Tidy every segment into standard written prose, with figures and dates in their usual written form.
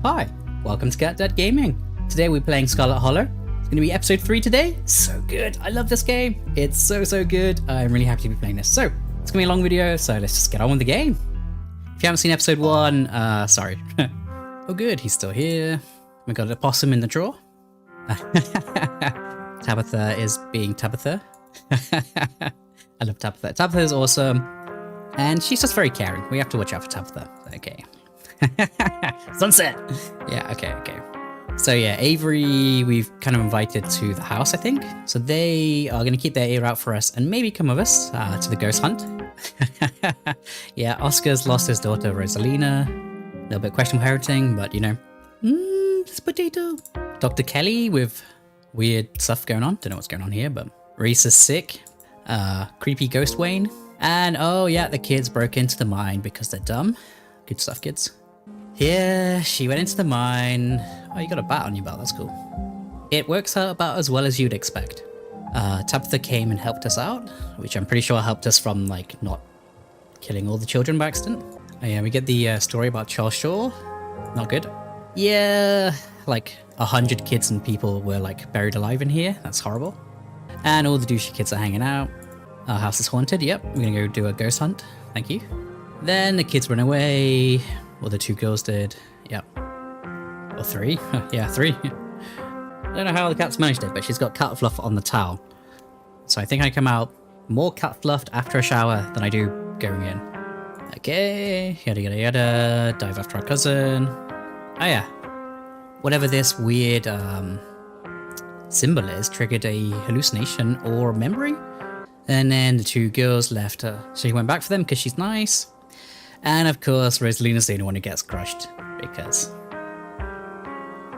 Hi, welcome to Cat Dad Gaming. Today we're playing Scarlet Hollow. It's going to be episode 3 today. So good, I love this game. It's so good. I'm really happy to be playing this. So, it's going to be a long video, so let's just get on with the game. If you haven't seen episode 1, sorry. Oh good, he's still here. We got a possum in the drawer. Tabitha is being Tabitha. I love Tabitha. Tabitha is awesome. And she's just very caring. We have to watch out for Tabitha. Okay. Sunset! Yeah, okay. So yeah, Avery, we've kind of invited to the house, I think. So they are going to keep their ear out for us and maybe come with us to the ghost hunt. Yeah, Oscar's lost his daughter, Rosalina. A little bit questionable parenting, but you know. This potato. Dr. Kelly with weird stuff going on. Don't know what's going on here, but Reese is sick. Creepy ghost Wayne. And oh yeah, the kids broke into the mine because they're dumb. Good stuff, kids. Yeah, she went into the mine. Oh, you got a bat on your belt, that's cool. It works out about as well as you'd expect. Tabitha came and helped us out, which I'm pretty sure helped us from, like, not killing all the children by accident. Oh yeah, we get the story about Charles Shaw. Not good. Yeah, like 100 kids and people were, like, buried alive in here. That's horrible. And all the douchey kids are hanging out. Our house is haunted, yep. We're gonna go do a ghost hunt. Thank you. Then the kids run away. Well, the 2 girls did. Yep. Or 3. Yeah, 3. I don't know how the cat's managed it, but she's got cat fluff on the towel. So I think I come out more cat fluffed after a shower than I do going in. Okay, yada. Dive after our cousin. Oh yeah. Whatever this weird symbol is triggered a hallucination or memory. And then the 2 girls left her. So he went back for them because she's nice. And of course, Rosalina's the only one who gets crushed because,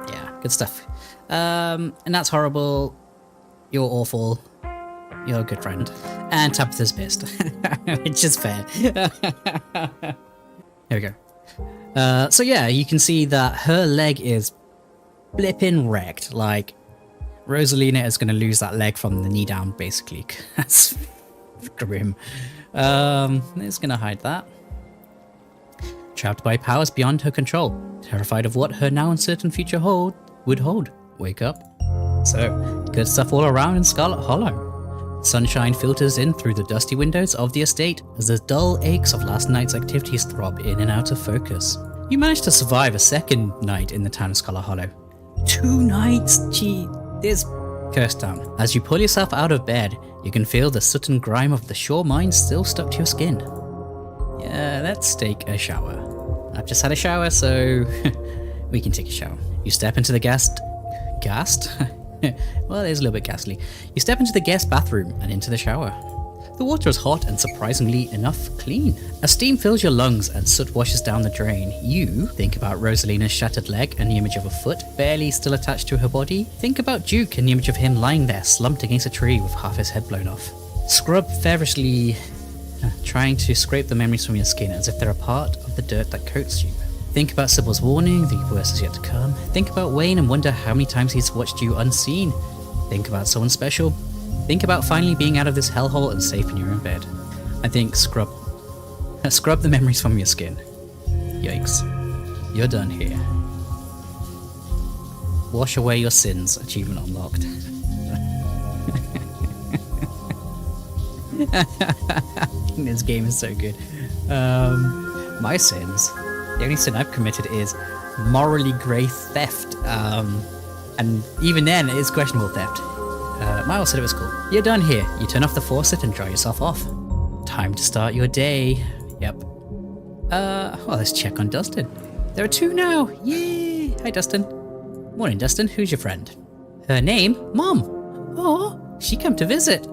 yeah, good stuff. And that's horrible. You're awful. You're a good friend. And Tabitha's pissed, which is fair. Here we go. So yeah, you can see that her leg is flipping wrecked. Like, Rosalina is going to lose that leg from the knee down, basically. That's grim. It's going to hide that. Trapped by powers beyond her control, terrified of what her now uncertain future would hold. Wake up. So, good stuff all around in Scarlet Hollow. Sunshine filters in through the dusty windows of the estate as the dull aches of last night's activities throb in and out of focus. You managed to survive a second night in the town of Scarlet Hollow. 2 nights? Gee, this cursed town. As you pull yourself out of bed, you can feel the soot and grime of the shore mine still stuck to your skin. Yeah, let's take a shower. I've just had a shower, so we can take a shower. You step into the gassed? Well, it is a little bit ghastly. You step into the guest bathroom and into the shower. The water is hot and surprisingly enough clean. As steam fills your lungs and soot washes down the drain, you think about Rosalina's shattered leg and the image of a foot barely still attached to her body. Think about Duke and the image of him lying there slumped against a tree with half his head blown off. Scrub feverishly, trying to scrape the memories from your skin as if they're a part of the dirt that coats you. Think about Sybil's warning, the worst is yet to come. Think about Wayne and wonder how many times he's watched you unseen. Think about someone special. Think about finally being out of this hellhole and safe in your own bed. I think scrub the memories from your skin. Yikes. You're done here. Wash away your sins. Achievement unlocked. This game is so good. My sins. The only sin I've committed is morally grey theft. And even then, it is questionable theft. Miles said it was cool. You're done here. You turn off the faucet and dry yourself off. Time to start your day. Yep. Well, let's check on Dustin. There are 2 now. Yay! Hi, Dustin. Morning, Dustin. Who's your friend? Her name? Mom. Oh, she come to visit.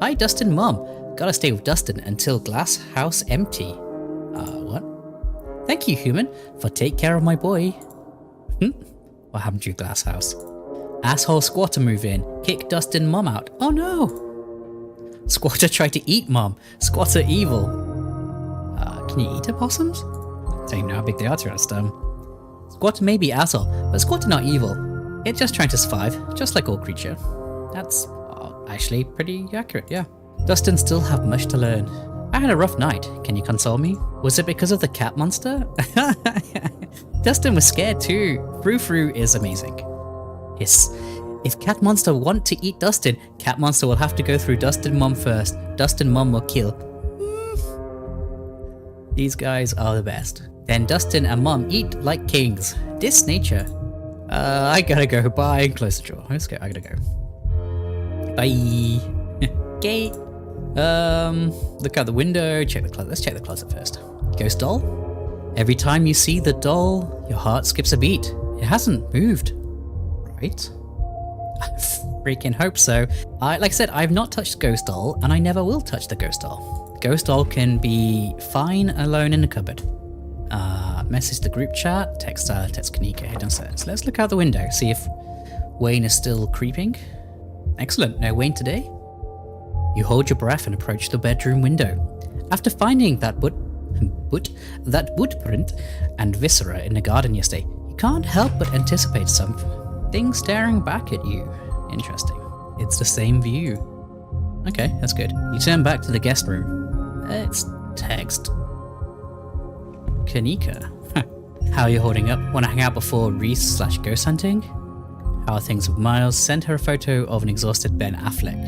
Hi, Dustin, Mom. Gotta stay with Dustin until glass house empty. What? Thank you, human, for take care of my boy. What happened to your glass house? Asshole squatter move in. Kick Dustin Mom out. Oh no! Squatter tried to eat Mom. Squatter evil. Can you eat opossums? Don't even know how big they are to us. Squatter may be asshole, but Squatter not evil. It's just trying to survive, just like all creature. That's actually pretty accurate, yeah. Dustin still have much to learn. I had a rough night. Can you console me? Was it because of the cat monster? Dustin was scared too. Frou Frou is amazing. Yes. If Cat Monster want to eat Dustin, Cat Monster will have to go through Dustin Mom first. Dustin Mom will kill. These guys are the best. Then Dustin and Mom eat like kings. This nature. I gotta go. Bye. Close the door. Let's go. I gotta go. Bye. Okay. Look out the window. Check the closet. Let's check the closet first. Ghost doll. Every time you see the doll, your heart skips a beat. It hasn't moved. Right? I freaking hope so. Like I said, I've not touched Ghost Doll, and I never will touch the Ghost Doll. Ghost Doll can be fine alone in the cupboard. Message the group chat, text Kanika, head downstairs. Let's look out the window, see if Wayne is still creeping. Excellent, no Wayne today. You hold your breath and approach the bedroom window. After finding that footprint and viscera in the garden yesterday, you can't help but anticipate something staring back at you. Interesting. It's the same view. Okay, that's good. You turn back to the guest room. Let's text Kanika. How are you holding up? Want to hang out before Reese/ghost hunting? How are things with Miles? Send her a photo of an exhausted Ben Affleck.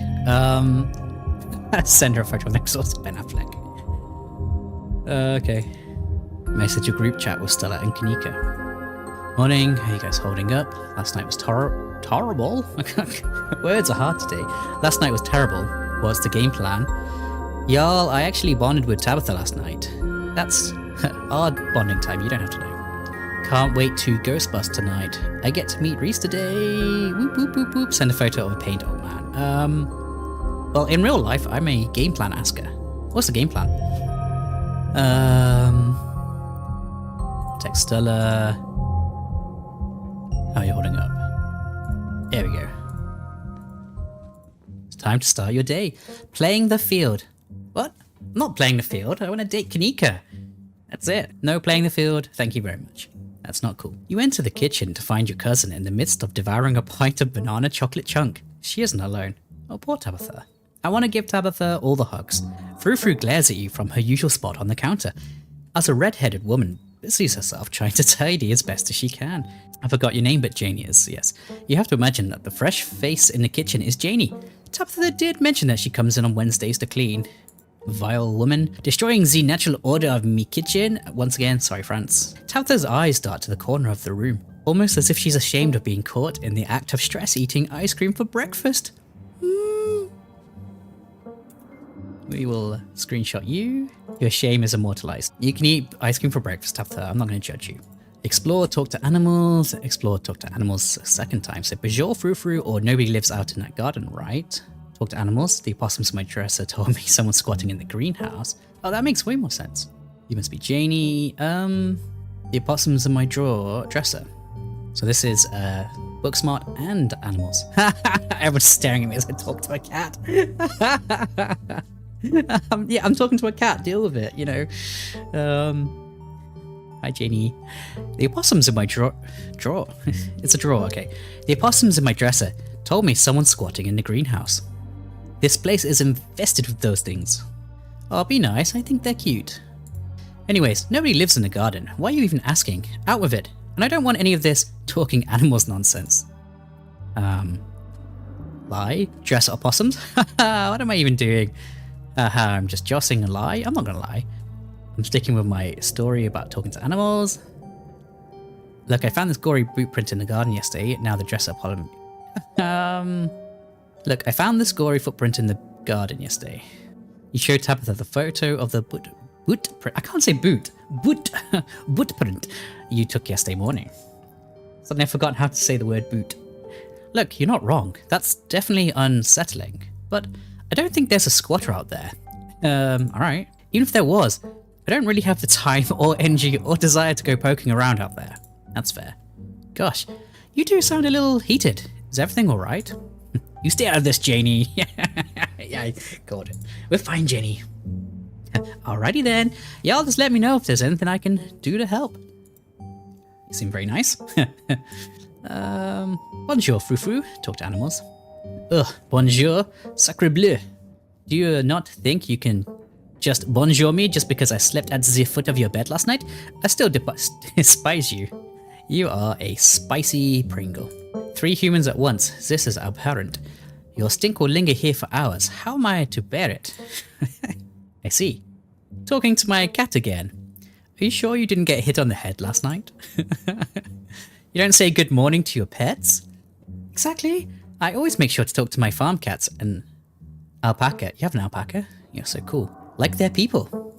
Send her a photo of an exhausted Ben Affleck. Okay. Message a group chat with Stella and Kanika. Morning, how are you guys holding up? Last night was terrible. Words are hard today. Last night was terrible. What's the game plan? Y'all, I actually bonded with Tabitha last night. That's odd bonding time, you don't have to know. Can't wait to Ghostbust tonight. I get to meet Reese today. Whoop whoop whoop whoop. Send a photo of a paint old man. Well, in real life, I'm a game plan asker. What's the game plan? Text Stella. How are you holding up? There we go. It's time to start your day. Playing the field. What? I'm not playing the field. I want to date Kanika. That's it. No playing the field. Thank you very much. That's not cool. You enter the kitchen to find your cousin in the midst of devouring a pint of banana chocolate chunk. She isn't alone. Oh, poor Tabitha. I want to give Tabitha all the hugs. Frou Frou glares at you from her usual spot on the counter. As a red-headed woman busies herself trying to tidy as best as she can. I forgot your name, but Janey is, yes. You have to imagine that the fresh face in the kitchen is Janey. Tabitha did mention that she comes in on Wednesdays to clean. Vile woman, destroying the natural order of me kitchen. Once again, sorry France. Tabitha's eyes dart to the corner of the room, almost as if she's ashamed of being caught in the act of stress eating ice cream for breakfast. We will screenshot you. Your shame is immortalized. You can eat ice cream for breakfast, Tabitha. I'm not going to judge you. Explore, talk to animals. Explore, talk to animals a second time. So bonjour, Frou Frou, or nobody lives out in that garden, right? Talk to animals. The opossums in my dresser told me someone's squatting in the greenhouse. Oh, that makes way more sense. You must be Janey. The opossums in my dresser. So this is Booksmart and animals. Everyone's staring at me as I talk to a cat. Yeah, I'm talking to a cat. Deal with it, you know. Hi, Janey. The opossums in my drawer. It's a drawer, okay. The opossums in my dresser told me someone's squatting in the greenhouse. This place is infested with those things. Oh, be nice. I think they're cute. Anyways, nobody lives in the garden. Why are you even asking? Out with it. And I don't want any of this talking animals nonsense. Lie? Dress opossums? What am I even doing? I'm just jossing a lie. I'm not gonna lie. I'm sticking with my story about talking to animals. Look, I found this gory boot print in the garden yesterday. Now the dresser problem. Look, I found this gory footprint in the garden yesterday. You showed Tabitha the photo of the boot print. I can't say boot print you took yesterday morning. Suddenly I've forgotten how to say the word boot. Look, you're not wrong. That's definitely unsettling. But I don't think there's a squatter out there. Alright. Even if there was, I don't really have the time or energy or desire to go poking around out there. That's fair. Gosh, you two sound a little heated. Is everything alright? You stay out of this, Janey. Yeah, I got it. We're fine, Janey. Alrighty then. Y'all just let me know if there's anything I can do to help. You seem very nice. Bonjour, Frou Frou. Talk to animals. Ugh, bonjour, sacre bleu. Do you not think you can just bonjour me just because I slept at the foot of your bed last night? I still despise you. You are a spicy Pringle. 3 humans at once, this is abhorrent. Your stink will linger here for hours. How am I to bear it? I see. Talking to my cat again. Are you sure you didn't get hit on the head last night? You don't say good morning to your pets? Exactly. I always make sure to talk to my farm cats and alpaca. You have an alpaca? You're so cool. Like they're people.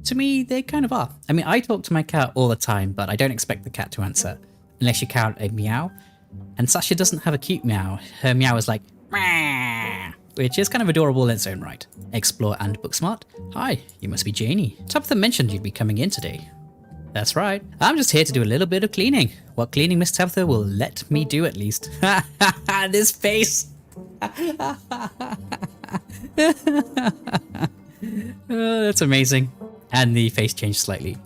To me, they kind of are. I mean, I talk to my cat all the time, but I don't expect the cat to answer. Unless you count a meow. And Sasha doesn't have a cute meow. Her meow is like, meow, which is kind of adorable in its own right. Explore and book smart. Hi, you must be Janey. Tabitha mentioned you'd be coming in today. That's right. I'm just here to do a little bit of cleaning. What cleaning Miss Tabitha will let me do at least. This face. Oh, that's amazing. And the face changed slightly.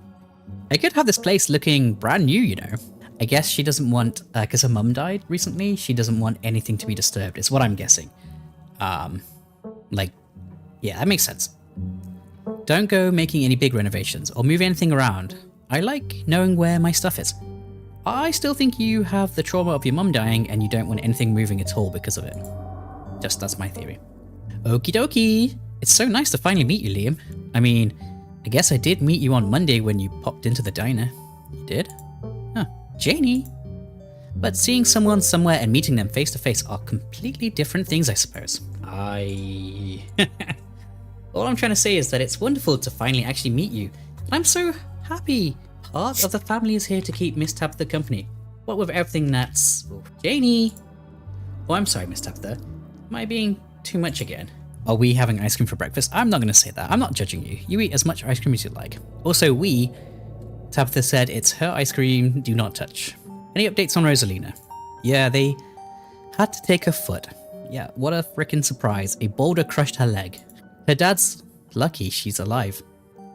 I could have this place looking brand new, you know. I guess she doesn't want, because her mum died recently, she doesn't want anything to be disturbed, is what I'm guessing. Like, yeah, that makes sense. Don't go making any big renovations or move anything around. I like knowing where my stuff is. I still think you have the trauma of your mum dying and you don't want anything moving at all because of it. Just that's my theory. Okie dokie. It's so nice to finally meet you, Liam. I mean, I guess I did meet you on Monday when you popped into the diner. You did? Huh. Janey. But seeing someone somewhere and meeting them face to face are completely different things, I suppose. All I'm trying to say is that it's wonderful to finally actually meet you. And I'm so happy. Part of the family is here to keep Miss Tabitha company. What with everything that's... Oh, Janey! Oh, I'm sorry, Miss Tabitha. Am I being too much again? Are we having ice cream for breakfast? I'm not going to say that. I'm not judging you. You eat as much ice cream as you like. Also, Tabitha said it's her ice cream, do not touch. Any updates on Rosalina? Yeah, they had to take her foot. Yeah, what a frickin' surprise. A boulder crushed her leg. Her dad's lucky she's alive.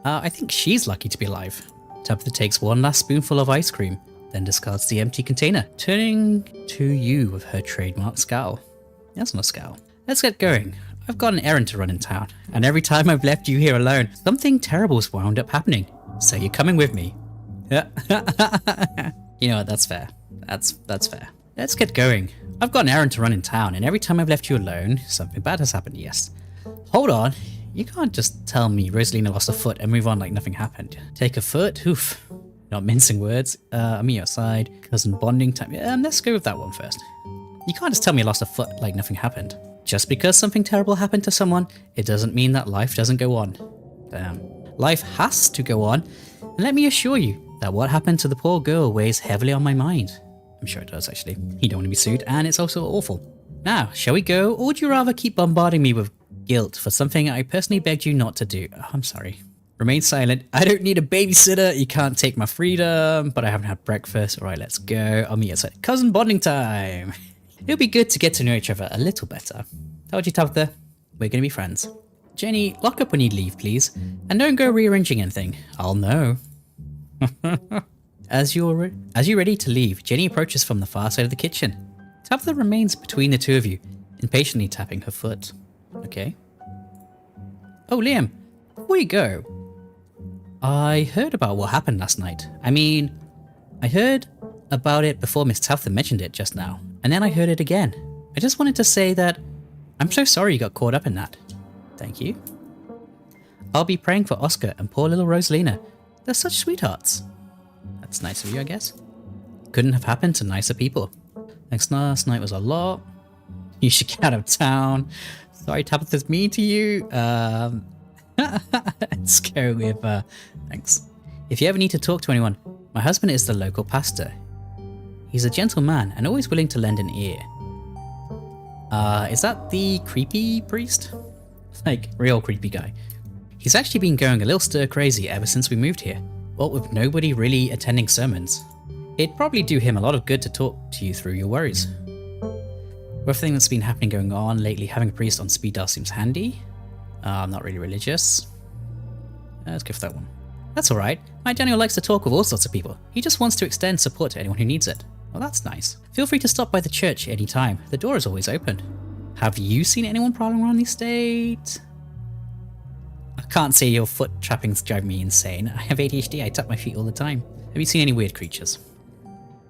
I think she's lucky to be alive. Tabitha takes one last spoonful of ice cream, then discards the empty container, turning to you with her trademark scowl. That's not a scowl. Let's get going. I've got an errand to run in town, and every time I've left you here alone, something terrible's wound up happening. So you're coming with me. You know what, that's fair. That's fair. Let's get going. I've got an errand to run in town, and every time I've left you alone, something bad has happened, yes. Hold on. You can't just tell me Rosalina lost a foot and move on like nothing happened. Take a foot? Oof. Not mincing words. I'm outside. Cousin bonding time. Let's go with that one first. You can't just tell me I lost a foot like nothing happened. Just because something terrible happened to someone, it doesn't mean that life doesn't go on. Damn. Life has to go on. And let me assure you that what happened to the poor girl weighs heavily on my mind. I'm sure it does, actually. You don't want to be sued, and it's also awful. Now, shall we go, or would you rather keep bombarding me with guilt for something I personally begged you not to do? Oh, I'm sorry. Remain silent. I don't need a babysitter. You can't take my freedom, but I haven't had breakfast. All right, let's go. I'll meet you outside. Cousin bonding time. It'll be good to get to know each other a little better. Told you, Tabitha. We're going to be friends. Janey, lock up when you leave, please. And don't go rearranging anything. I'll know. As you're ready to leave, Janey approaches from the far side of the kitchen. Tabitha remains between the two of you, impatiently tapping her foot. Okay. Oh, Liam, before you go, I heard about what happened last night. I mean, I heard about it before Miss Tabitha mentioned it just now, and then I heard it again. I just wanted to say that I'm so sorry you got caught up in that. Thank you. I'll be praying for Oscar and poor little Rosalina. They're such sweethearts. That's nice of you, I guess. Couldn't have happened to nicer people. Thanks, last night was a lot. You should get out of town. Sorry, Tabitha's mean to you. Let's go with, thanks. If you ever need to talk to anyone, my husband is the local pastor. He's a gentle man and always willing to lend an ear. Is that the creepy priest? Like, real creepy guy. He's actually been going a little stir crazy ever since we moved here. What with nobody really attending sermons. It'd probably do him a lot of good to talk to you through your worries. With everything that's been happening going on lately, having a priest on speed dial seems handy. I'm not really religious. Let's go for that one. That's alright. My Daniel likes to talk with all sorts of people. He just wants to extend support to anyone who needs it. Well, that's nice. Feel free to stop by the church any time. The door is always open. Have you seen anyone prowling around the estate? I can't say your foot trappings drive me insane. I have ADHD, I tap my feet all the time. Have you seen any weird creatures?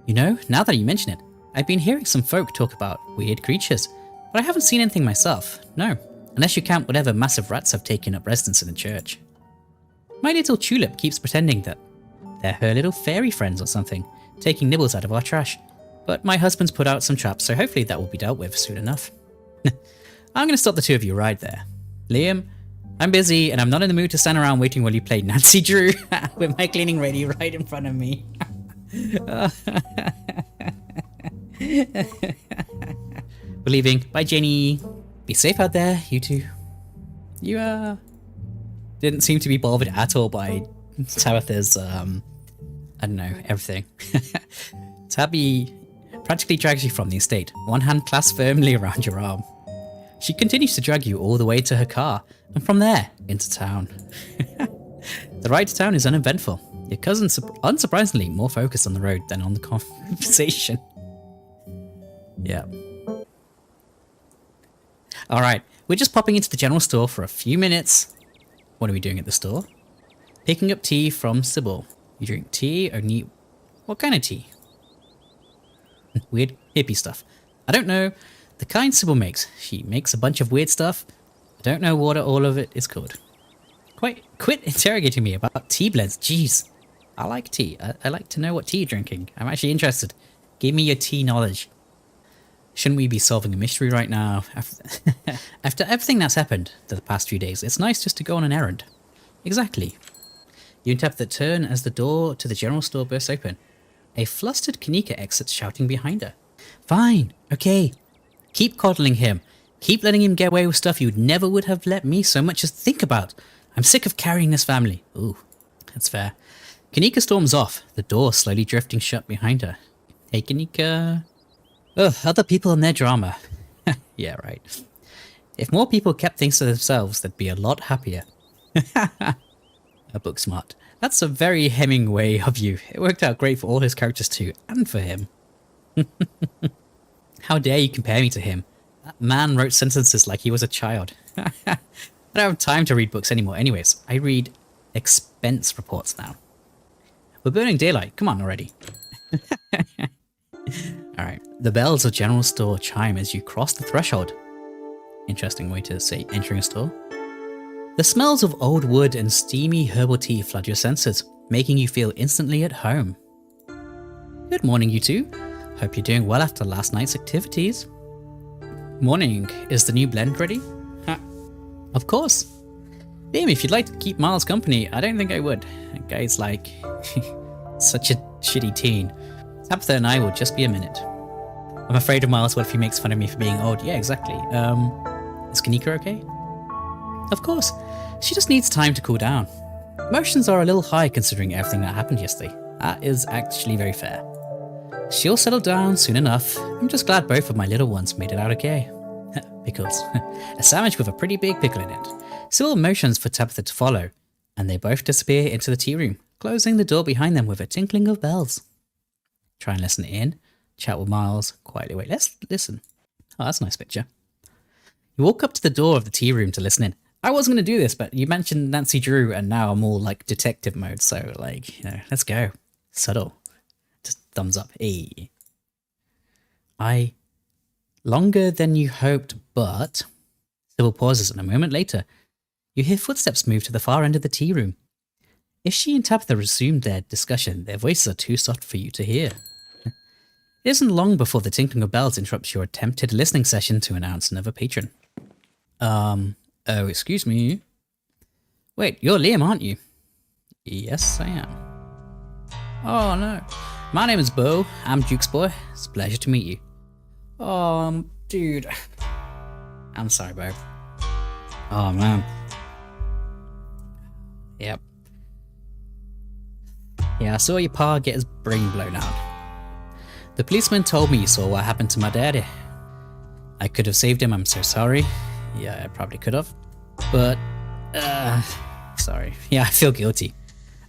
You know, now that you mention it, I've been hearing some folk talk about weird creatures, but I haven't seen anything myself, no. Unless you count whatever massive rats have taken up residence in the church. My little tulip keeps pretending that they're her little fairy friends or something, taking nibbles out of our trash. But my husband's put out some traps, so hopefully that will be dealt with soon enough. I'm going to stop the two of you right there. Liam, I'm busy and I'm not in the mood to stand around waiting while you play Nancy Drew with my cleaning ready right in front of me. We're leaving. Bye, Janey. Be safe out there, you two. You, didn't seem to be bothered at all by Tabitha's, I don't know, everything. Tabby practically drags you from the estate, one hand clasped firmly around your arm. She continues to drag you all the way to her car, and from there, into town. The ride to town is uneventful. Your cousin's unsurprisingly more focused on the road than on the conversation. Yeah. Alright, we're just popping into the general store for a few minutes. What are we doing at the store? Picking up tea from Sybil. You drink tea or neat... What kind of tea? Weird hippie stuff. I don't know. The kind Sybil makes. She makes a bunch of weird stuff. I don't know what all of it is called. Quit interrogating me about tea blends. Jeez. I like tea. I like to know what tea you're drinking. I'm actually interested. Give me your tea knowledge. Shouldn't we be solving a mystery right now? After everything that's happened the past few days, it's nice just to go on an errand. Exactly. You interpret the turn as the door to the general store bursts open. A flustered Kanika exits, shouting behind her. Fine, okay. Keep coddling him. Keep letting him get away with stuff you never would have let me so much as think about. I'm sick of carrying this family. Ooh, that's fair. Kanika storms off, the door slowly drifting shut behind her. Hey, Kanika... Ugh, other people and their drama. Yeah, right. If more people kept things to themselves, they'd be a lot happier. A book smart. That's a very Hemingway of you. It worked out great for all his characters too, and for him. How dare you compare me to him? That man wrote sentences like he was a child. I don't have time to read books anymore. Anyways, I read expense reports now. We're burning daylight. Come on already. Alright, the bells of general store chime as you cross the threshold. Interesting way to say entering a store. The smells of old wood and steamy herbal tea flood your senses, making you feel instantly at home. Good morning, you two. Hope you're doing well after last night's activities. Morning. Is the new blend ready? Of course. Liam, if you'd like to keep Miles company, I don't think I would. That guy's like... such a shitty teen. Tabitha and I will just be a minute. I'm afraid of Miles. What if he makes fun of me for being old? Yeah, exactly. Is Kanika okay? Of course. She just needs time to cool down. Emotions are a little high considering everything that happened yesterday. That is actually very fair. She'll settle down soon enough. I'm just glad both of my little ones made it out okay. Pickles. A sandwich with a pretty big pickle in it. Sybil motions for Tabitha to follow, and they both disappear into the tea room, closing the door behind them with a tinkling of bells. Try and listen in. Chat with Miles. Quietly wait. Let's listen. Oh, that's a nice picture. You walk up to the door of the tea room to listen in. I wasn't going to do this, but you mentioned Nancy Drew, and now I'm all like detective mode, so like, you know, let's go. Subtle. Just thumbs up. Hey. Longer than you hoped, but... Sybil pauses, and a moment later, you hear footsteps move to the far end of the tea room. If she and Tabitha resumed their discussion, their voices are too soft for you to hear. It isn't long before the tinkling of bells interrupts your attempted listening session to announce another patron. Oh, excuse me. Wait, you're Liam, aren't you? Yes, I am. Oh, no. My name is Bo. I'm Duke's boy. It's a pleasure to meet you. Oh, dude. I'm sorry, Bo. Oh, man. Yep. Yeah, I saw your pa get his brain blown out. The policeman told me you saw what happened to my daddy. I could have saved him, I'm so sorry. Yeah, I probably could have. But, sorry. Yeah, I feel guilty.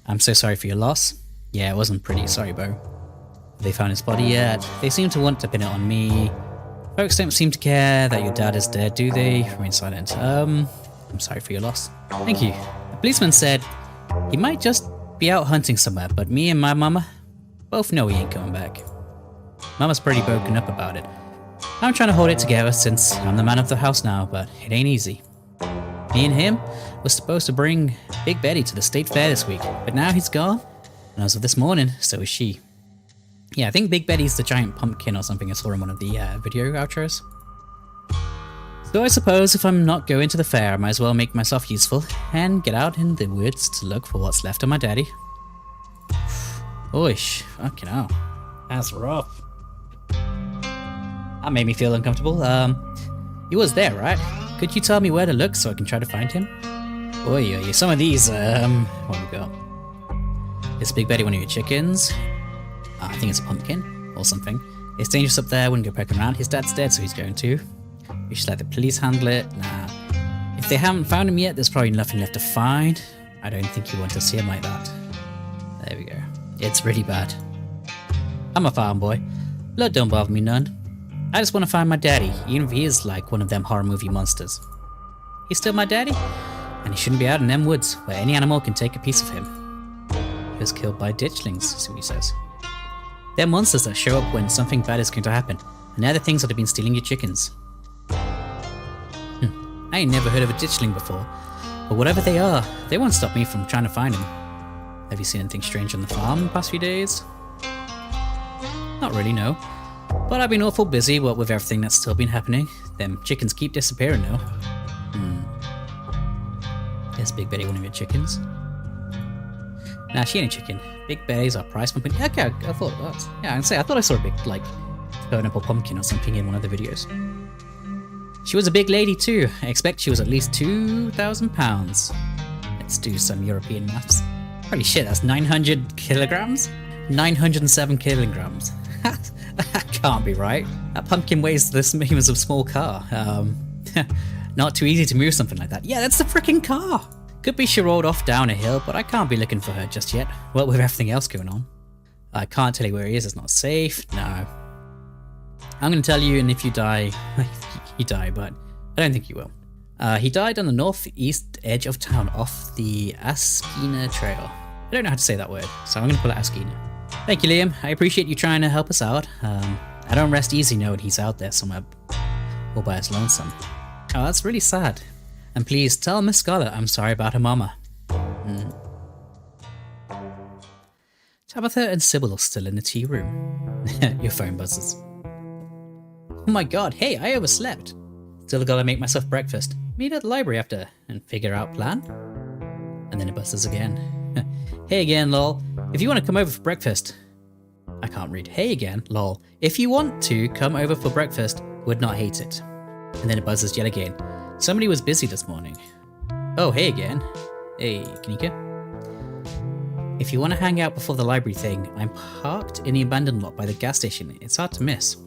I'm so sorry for your loss. Yeah, it wasn't pretty. Sorry, Bo. Have they found his body yet? They seem to want to pin it on me. Folks don't seem to care that your dad is dead, do they? Remain silent. I'm sorry for your loss. Thank you. The policeman said he might just be out hunting somewhere, but me and my mama both know he ain't coming back. Mama's pretty broken up about it. I'm trying to hold it together since I'm the man of the house now, but it ain't easy. Me and him were supposed to bring Big Betty to the state fair this week, but now he's gone, and as of this morning, so is she. Yeah, I think Big Betty's the giant pumpkin or something I saw in one of the video outros. So I suppose if I'm not going to the fair, I might as well make myself useful and get out in the woods to look for what's left of my daddy. Oish, fucking hell. That's rough. That made me feel uncomfortable. He was there, right? Could you tell me where to look so I can try to find him? Oi, some of these, what have we got? Is Big Betty one of your chickens? I think it's a pumpkin or something. It's dangerous up there, wouldn't go poking around. His dad's dead, so he's going to. We should let the police handle it. Nah. If they haven't found him yet, there's probably nothing left to find. I don't think you want to see him like that. There we go. It's really bad. I'm a farm boy. Blood don't bother me none. I just want to find my daddy, even if he is like one of them horror movie monsters. He's still my daddy, and he shouldn't be out in them woods where any animal can take a piece of him. He was killed by ditchlings, so he says. They're monsters that show up when something bad is going to happen, and they're the things that have been stealing your chickens. I ain't never heard of a ditchling before, but whatever they are, they won't stop me from trying to find him. Have you seen anything strange on the farm in the past few days? Not really, no. But I've been awful busy, what with everything that's still been happening. Them chickens keep disappearing now. Is Big Betty one of your chickens? Nah, she ain't a chicken. Big Betty's our prize pumpkin. Okay, I thought it was. Yeah, I thought I saw a big, like, pineapple pumpkin or something in one of the videos. She was a big lady too. I expect she was at least 2,000 pounds. Let's do some European maths. Holy shit, that's 900 kilograms? 907 kilograms. That can't be right. That pumpkin weighs the same as a small car. Not too easy to move something like that. Yeah, that's the freaking car! Could be she rolled off down a hill, but I can't be looking for her just yet. Well, with everything else going on. I can't tell you where he is, it's not safe. No. I'm gonna tell you, and if you die, you die, but I don't think you will. He died on the northeast edge of town off the Askina Trail. I don't know how to say that word, so I'm gonna call it Askina. Thank you, Liam. I appreciate you trying to help us out. I don't rest easy knowing he's out there somewhere all by his lonesome. Oh, that's really sad. And please tell Miss Scarlet I'm sorry about her mama. Tabitha and Sybil are still in the tea room. Your phone buzzes. Oh my god, hey, I overslept. Still gotta make myself breakfast. Meet at the library after and figure out plan. And then it buzzes again. Hey again, lol. If you want to come over for breakfast... I can't read. Hey again, lol. If you want to come over for breakfast, would not hate it. And then it buzzes yet again. Somebody was busy this morning. Oh, hey again. Hey, Kanika. If you want to hang out before the library thing, I'm parked in the abandoned lot by the gas station. It's hard to miss.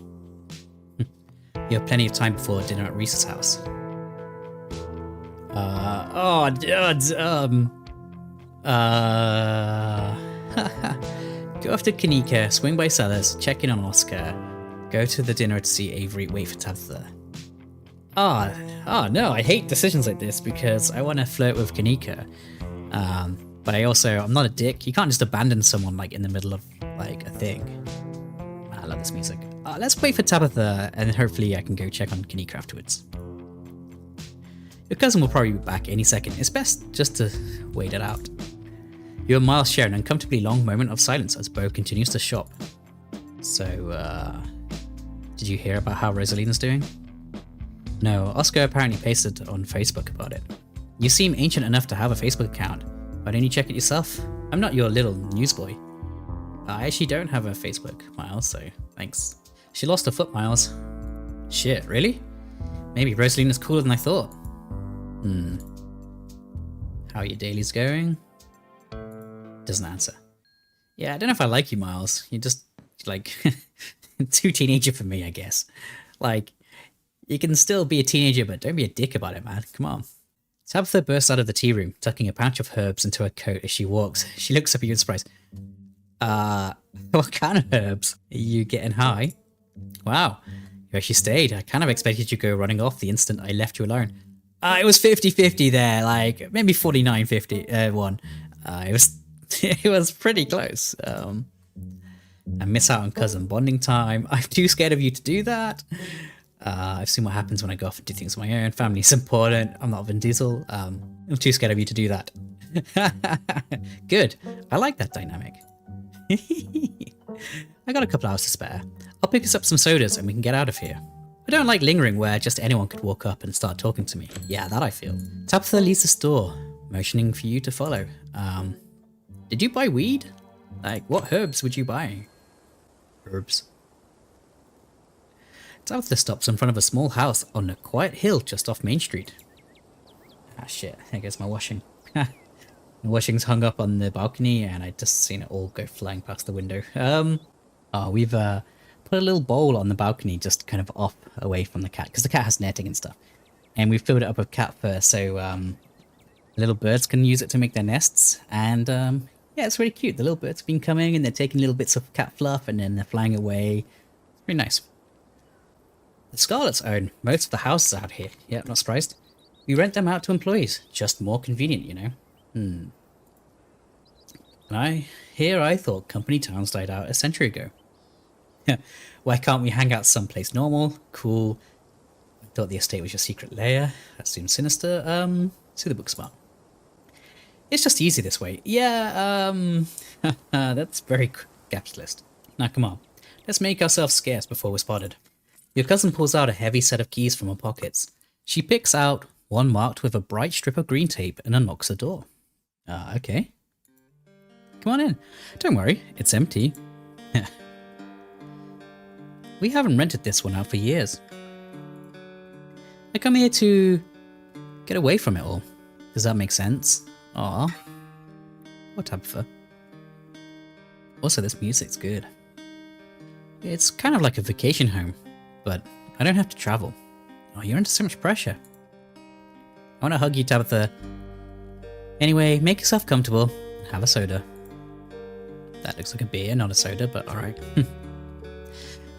You have plenty of time before dinner at Reese's house. Go after Kanika, swing by Sellers, check in on Oscar, go to the dinner to see Avery, wait for Tabitha. No, I hate decisions like this because I want to flirt with Kanika. But I'm not a dick. You can't just abandon someone like in the middle of like a thing. I love this music. Let's wait for Tabitha and hopefully I can go check on Kanika afterwards. Your cousin will probably be back any second. It's best just to wait it out. You and Miles share an uncomfortably long moment of silence as Bo continues to shop. So, did you hear about how Rosalina's doing? No, Oscar apparently posted on Facebook about it. You seem ancient enough to have a Facebook account. Why don't you check it yourself? I'm not your little newsboy. I actually don't have a Facebook, Miles, so thanks. She lost her foot, Miles. Shit, really? Maybe Rosalina's cooler than I thought. How are your dailies going? Doesn't answer. Yeah, I don't know if I like you, Miles. You're just, like, too teenager for me, I guess. Like, you can still be a teenager, but don't be a dick about it, man. Come on. Tabitha bursts out of the tea room, tucking a pouch of herbs into her coat as she walks. She looks up at you in surprise. What kind of herbs? Are you getting high? Wow, you actually stayed. I kind of expected you to go running off the instant I left you alone. It was 50-50 there, like maybe 49-50 one. It was it was pretty close. I miss out on cousin bonding time. I'm too scared of you to do that. I've seen what happens when I go off and do things on my own. Family's important. I'm not Vin Diesel. I'm too scared of you to do that. Good. I like that dynamic. I got a couple hours to spare. I'll pick us up some sodas and we can get out of here. I don't like lingering where just anyone could walk up and start talking to me. Yeah, that I feel. Tabitha leaves the store, motioning for you to follow. Did you buy weed? Like, what herbs would you buy? Herbs. Tabitha stops in front of a small house on a quiet hill just off Main Street. Ah, shit. There goes my washing. My washing's hung up on the balcony and I just seen it all go flying past the window. We've put a little bowl on the balcony just kind of off away from the cat because the cat has netting and stuff. And we've filled it up with cat fur so little birds can use it to make their nests. And yeah, it's really cute. The little birds have been coming and they're taking little bits of cat fluff and then they're flying away. It's really nice. The Scarlets own most of the houses out here. Yeah, not surprised. We rent them out to employees. Just more convenient, you know. And I thought company towns died out a century ago. Why can't we hang out someplace normal? Cool. I thought the estate was your secret lair. That seems sinister. See the book smart. It's just easy this way. Yeah, that's very capitalist. Now come on. Let's make ourselves scarce before we're spotted. Your cousin pulls out a heavy set of keys from her pockets. She picks out one marked with a bright strip of green tape and unlocks the door. Okay. Come on in. Don't worry, it's empty. We haven't rented this one out for years. I come here to get away from it all. Does that make sense? Aw. What Tabitha? Also, this music's good. It's kind of like a vacation home, but I don't have to travel. Oh, you're under so much pressure. I want to hug you, Tabitha. Anyway, make yourself comfortable. Have a soda. That looks like a beer, not a soda, but alright.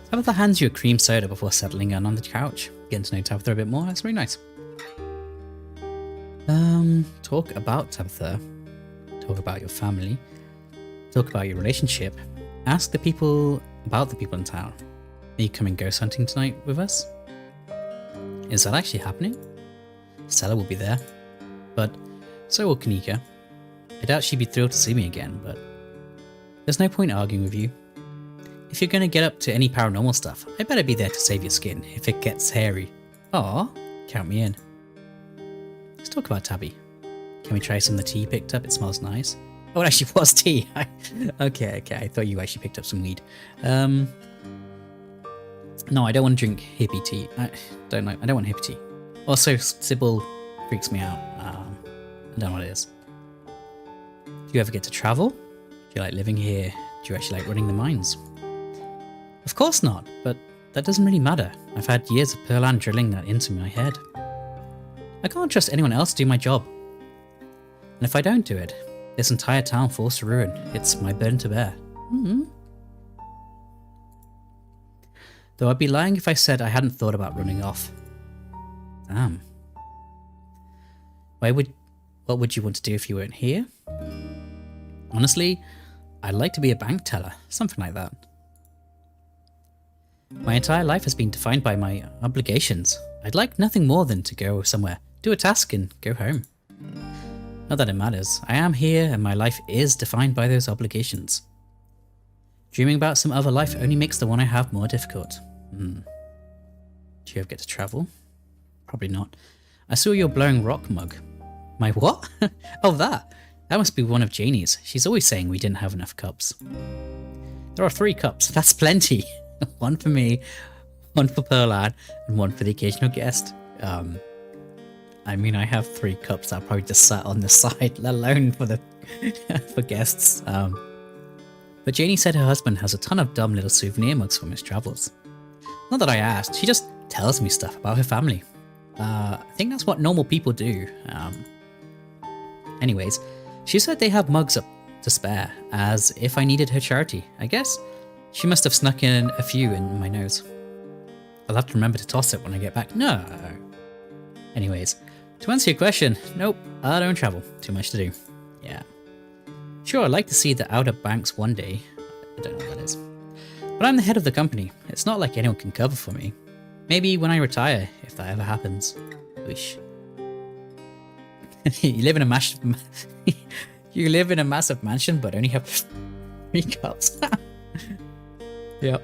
Tabitha hands you a cream soda before settling in on the couch. Getting to know Tabitha a bit more, that's really nice. Talk about Tabitha. Talk about your family. Talk about your relationship. Ask the people about the people in town. Are you coming ghost hunting tonight with us? Is that actually happening? Stella will be there. But so will Kanika. I doubt she'd be thrilled to see me again, but there's no point arguing with you. If you're going to get up to any paranormal stuff, I better be there to save your skin if it gets hairy. Aw, count me in. Let's talk about Tabby. Can we try some of the tea you picked up? It smells nice. Oh, it actually was tea. Okay, I thought you actually picked up some weed. No, I don't want to drink hippie tea. I don't want hippie tea. Also, Sybil freaks me out. I don't know what it is. Do you ever get to travel? Do you like living here? Do you actually like running the mines? Of course not, but that doesn't really matter. I've had years of Perlan drilling that into my head. I can't trust anyone else to do my job. And if I don't do it, this entire town falls to ruin. It's my burden to bear. Though I'd be lying if I said I hadn't thought about running off. Damn. What would you want to do if you weren't here? Honestly, I'd like to be a bank teller, something like that. My entire life has been defined by my obligations. I'd like nothing more than to go somewhere, do a task and go home. Not that it matters. I am here and my life is defined by those obligations. Dreaming about some other life only makes the one I have more difficult. Do you ever get to travel? Probably not. I saw your blowing rock mug. My what? Oh, that. That must be one of Janey's. She's always saying we didn't have enough cups. There are 3 cups. That's plenty. One for me, one for Perlan, and one for the occasional guest. I mean, I have 3 cups that probably just sat on the side, let alone for the for guests. But Janey said her husband has a ton of dumb little souvenir mugs from his travels. Not that I asked, she just tells me stuff about her family. I think that's what normal people do. Anyways, she said they have mugs up to spare, as if I needed her charity. I guess she must have snuck in a few in my nose. I'll have to remember to toss it when I get back. No. Anyways, To answer your question, nope, I don't travel. Too much to do. Yeah. Sure, I'd like to see the Outer Banks one day. I don't know what that is. But I'm the head of the company. It's not like anyone can cover for me. Maybe when I retire, if that ever happens. Wish. You live in a you live in a massive mansion, but only have 3 cups. Yep.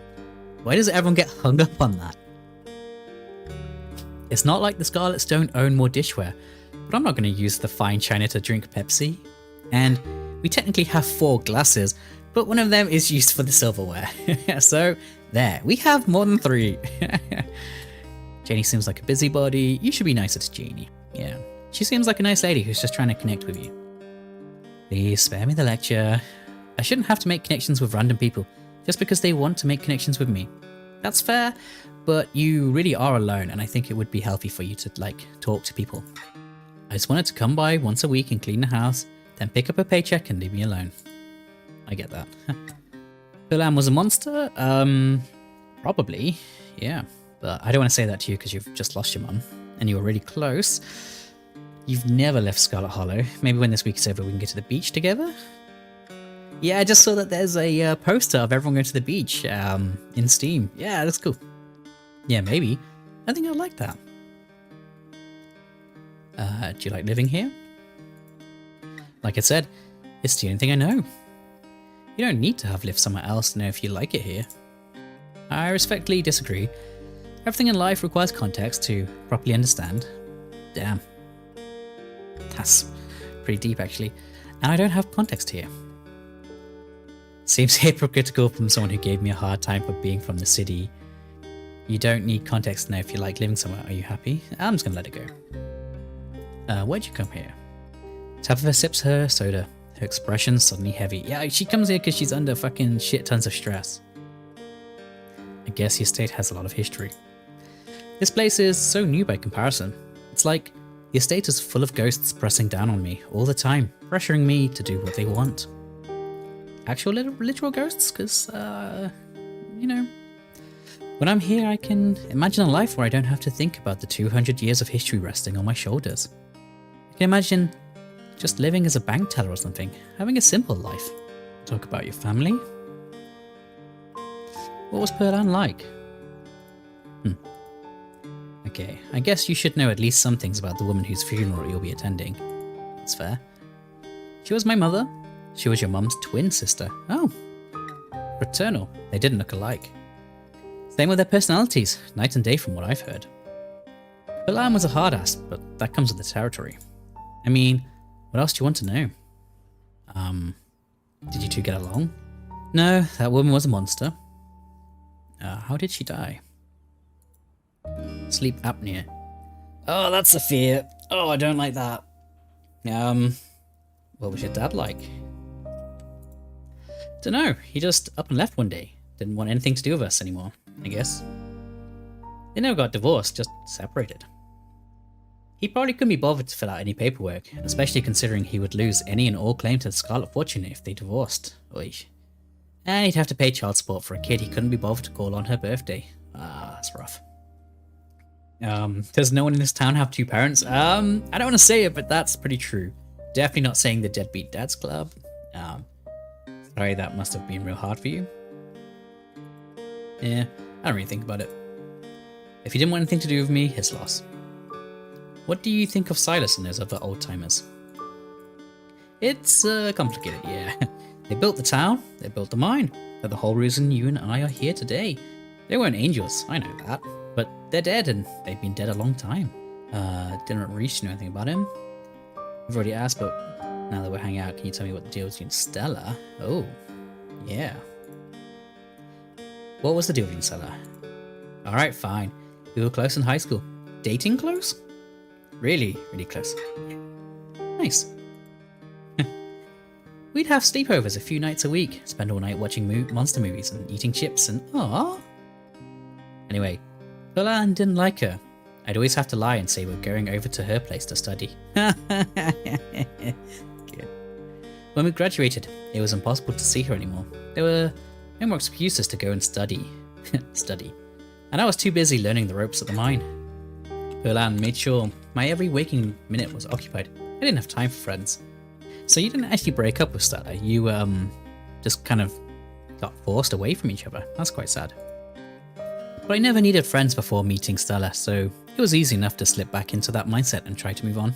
Why does everyone get hung up on that? It's not like the Scarlets don't own more dishware, but I'm not going to use the fine china to drink Pepsi. And we technically have 4 glasses, but one of them is used for the silverware. So there, we have more than 3. Janey seems like a busybody. You should be nicer to Janey. Yeah, she seems like a nice lady who's just trying to connect with you. Please spare me the lecture. I shouldn't have to make connections with random people just because they want to make connections with me. That's fair, but you really are alone, and I think it would be healthy for you to, like, talk to people. I just wanted to come by once a week and clean the house, then pick up a paycheck and leave me alone. I get that. Pearl was a monster? Probably, yeah. But I don't want to say that to you because you've just lost your mum, and you were really close. You've never left Scarlet Hollow. Maybe when this week is over we can go to the beach together? Yeah, I just saw that there's a poster of everyone going to the beach in Steam. Yeah, that's cool. Yeah, maybe. I think I'd like that. Do you like living here? Like I said, it's the only thing I know. You don't need to have lived somewhere else to know if you like it here. I respectfully disagree. Everything in life requires context to properly understand. Damn. That's pretty deep, actually. And I don't have context here. Seems hypocritical from someone who gave me a hard time for being from the city. You don't need context to know if you like living somewhere. Are you happy? I'm just gonna let it go. Why'd you come here? Tabitha sips her soda. Her expression's suddenly heavy. Yeah, she comes here because she's under fucking shit tons of stress. I guess the estate has a lot of history. This place is so new by comparison. It's like the estate is full of ghosts pressing down on me all the time, pressuring me to do what they want. Actual literal ghosts, because, you know, when I'm here I can imagine a life where I don't have to think about the 200 years of history resting on my shoulders. I can imagine just living as a bank teller or something, having a simple life. Talk about your family. What was Pearl like? Okay, I guess you should know at least some things about the woman whose funeral you'll be attending. That's fair. She was my mother. She was your mum's twin sister. Oh. Fraternal. They didn't look alike. Same with their personalities, night and day from what I've heard. Pearl was a hard ass, but that comes with the territory. I mean, what else do you want to know? Did you two get along? No, that woman was a monster. How did she die? Sleep apnea. Oh, that's a fear. Oh, I don't like that. What was your dad like? Dunno, he just up and left one day. Didn't want anything to do with us anymore, I guess. They never got divorced, just separated. He probably couldn't be bothered to fill out any paperwork, especially considering he would lose any and all claim to the Scarlet fortune if they divorced. Oy. And he'd have to pay child support for a kid he couldn't be bothered to call on her birthday. That's rough. Does no one in this town have 2 parents? I don't want to say it, but that's pretty true. Definitely not saying the Deadbeat Dads Club. Sorry, that must have been real hard for you. Yeah, I don't really think about it. If he didn't want anything to do with me, his loss. What do you think of Silas and those other old-timers? It's complicated, yeah. They built the town, they built the mine. They're the whole reason you and I are here today. They weren't angels, I know that. But they're dead, and they've been dead a long time. Didn't Reese know anything about him? I've already asked, but now that we're hanging out, can you tell me what the deal is with you and Stella? Oh, yeah. What was the deal with you and Stella? Alright, fine. We were close in high school. Dating close? Really, really close. Nice. We'd have sleepovers a few nights a week, spend all night watching monster movies and eating chips and aww. Anyway, Pearl didn't like her. I'd always have to lie and say we're going over to her place to study. Good. When we graduated, it was impossible to see her anymore. There were no more excuses to go and study. And I was too busy learning the ropes at the mine. Pearl made sure My every waking minute was occupied. I didn't have time for friends. So you didn't actually break up with Stella. You, just kind of got forced away from each other. That's quite sad. But I never needed friends before meeting Stella, so it was easy enough to slip back into that mindset and try to move on.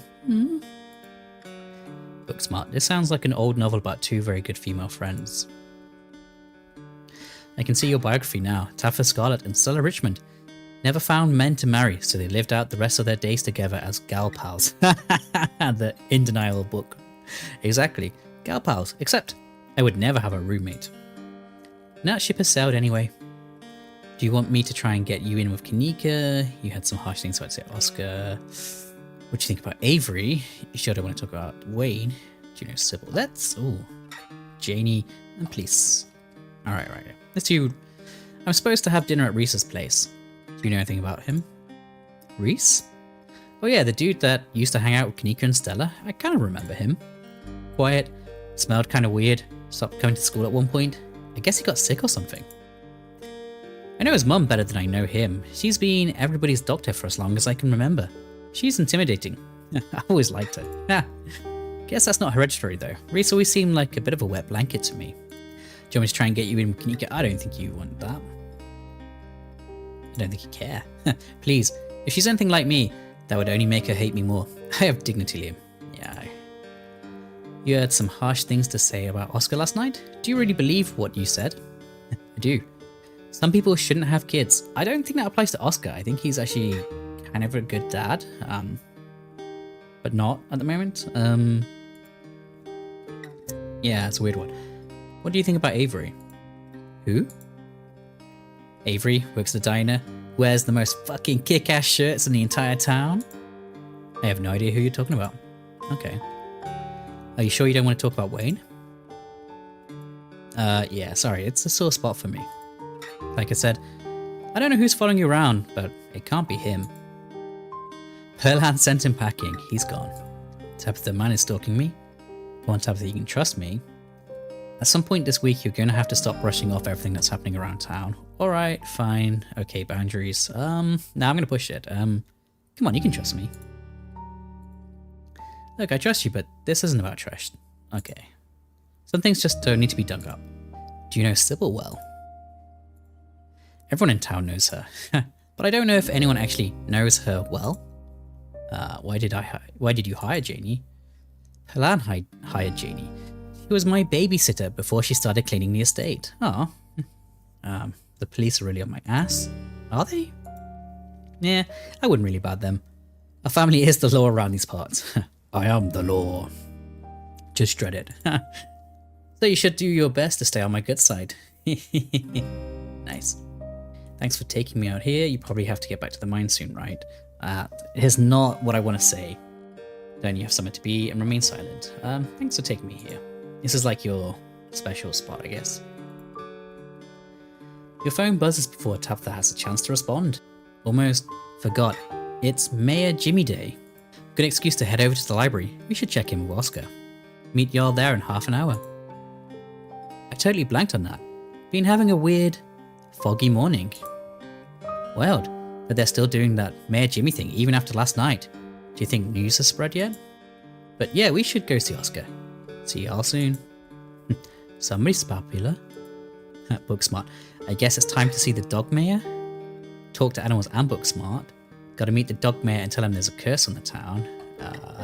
Booksmart. This sounds like an old novel about two very good female friends. I can see your biography now. Tabitha Scarlet and Stella Richmond never found men to marry, so they lived out the rest of their days together as gal pals. The In Denial book. Exactly. Gal pals. Except I would never have a roommate. Now that ship has sailed anyway. Do you want me to try and get you in with Kanika? You had some harsh things about, say, Oscar. What do you think about Avery? You sure don't want to talk about Wayne. Do you know Sybil? Let's... Ooh. Janey and police. Alright. Let's do... I'm supposed to have dinner at Reese's place. Do you know anything about him? Reese? Oh yeah, the dude that used to hang out with Kanika and Stella. I kind of remember him. Quiet. Smelled kind of weird. Stopped coming to school at one point. I guess he got sick or something. I know his mum better than I know him. She's been everybody's doctor for as long as I can remember. She's intimidating. I've alwa't liked her. Guess that's not hereditary though. Reese always seemed like a bit of a wet blanket to me. Do you want me to try and get you in with Kanika? I don't think you want that. I don't think you care. Please, if she's anything like me, that would only make her hate me more. I have dignity, Liam. Yeah. You had some harsh things to say about Oscar last night? Do you really believe what you said? I do. Some people shouldn't have kids. I don't think that applies to Oscar. I think he's actually kind of a good dad. But not at the moment. Yeah, it's a weird one. What do you think about Avery? Who? Avery works at the diner, wears the most fucking kick-ass shirts in the entire town. I have no idea who you're talking about. Okay. Are you sure you don't want to talk about Wayne? Yeah, sorry, it's a sore spot for me. Like I said, I don't know who's following you around, but it can't be him. Perlan sent him packing, he's gone. Tabitha, man is stalking me. Come on, Tabitha, you can trust me. At some point this week, you're going to have to stop brushing off everything that's happening around town. Alright, fine. Okay, boundaries. Now I'm going to push it. Come on, you can trust me. Look, I trust you, but this isn't about trust. Okay. Some things just don't need to be dug up. Do you know Sybil well? Everyone in town knows her. But I don't know if anyone actually knows her well. Why did you hire Janey? Perlan hired Janey. She was my babysitter before she started cleaning the estate. Oh. The police are really on my ass. Are they? Yeah, I wouldn't really bad them. Our family is the law around these parts. I am the law. Just dread it. So you should do your best to stay on my good side. Nice. Thanks for taking me out here. You probably have to get back to the mine soon, right? Here's not what I want to say. Don't you have somewhere to be and remain silent? Thanks for taking me here. This is like your special spot, I guess. Your phone buzzes before Tabitha has a chance to respond. Almost forgot. It's Mayor Jimmy Day. Good excuse to head over to the library. We should check in with Oscar. Meet y'all there in half an hour. I totally blanked on that. Been having a weird, foggy morning. Wild, but they're still doing that Mayor Jimmy thing even after last night. Do you think news has spread yet? But yeah, we should go see Oscar. See y'all soon. Somebody's popular. Booksmart. I guess it's time to see the dog mayor. Talk to animals and Booksmart. Gotta meet the dog mayor and tell him there's a curse on the town.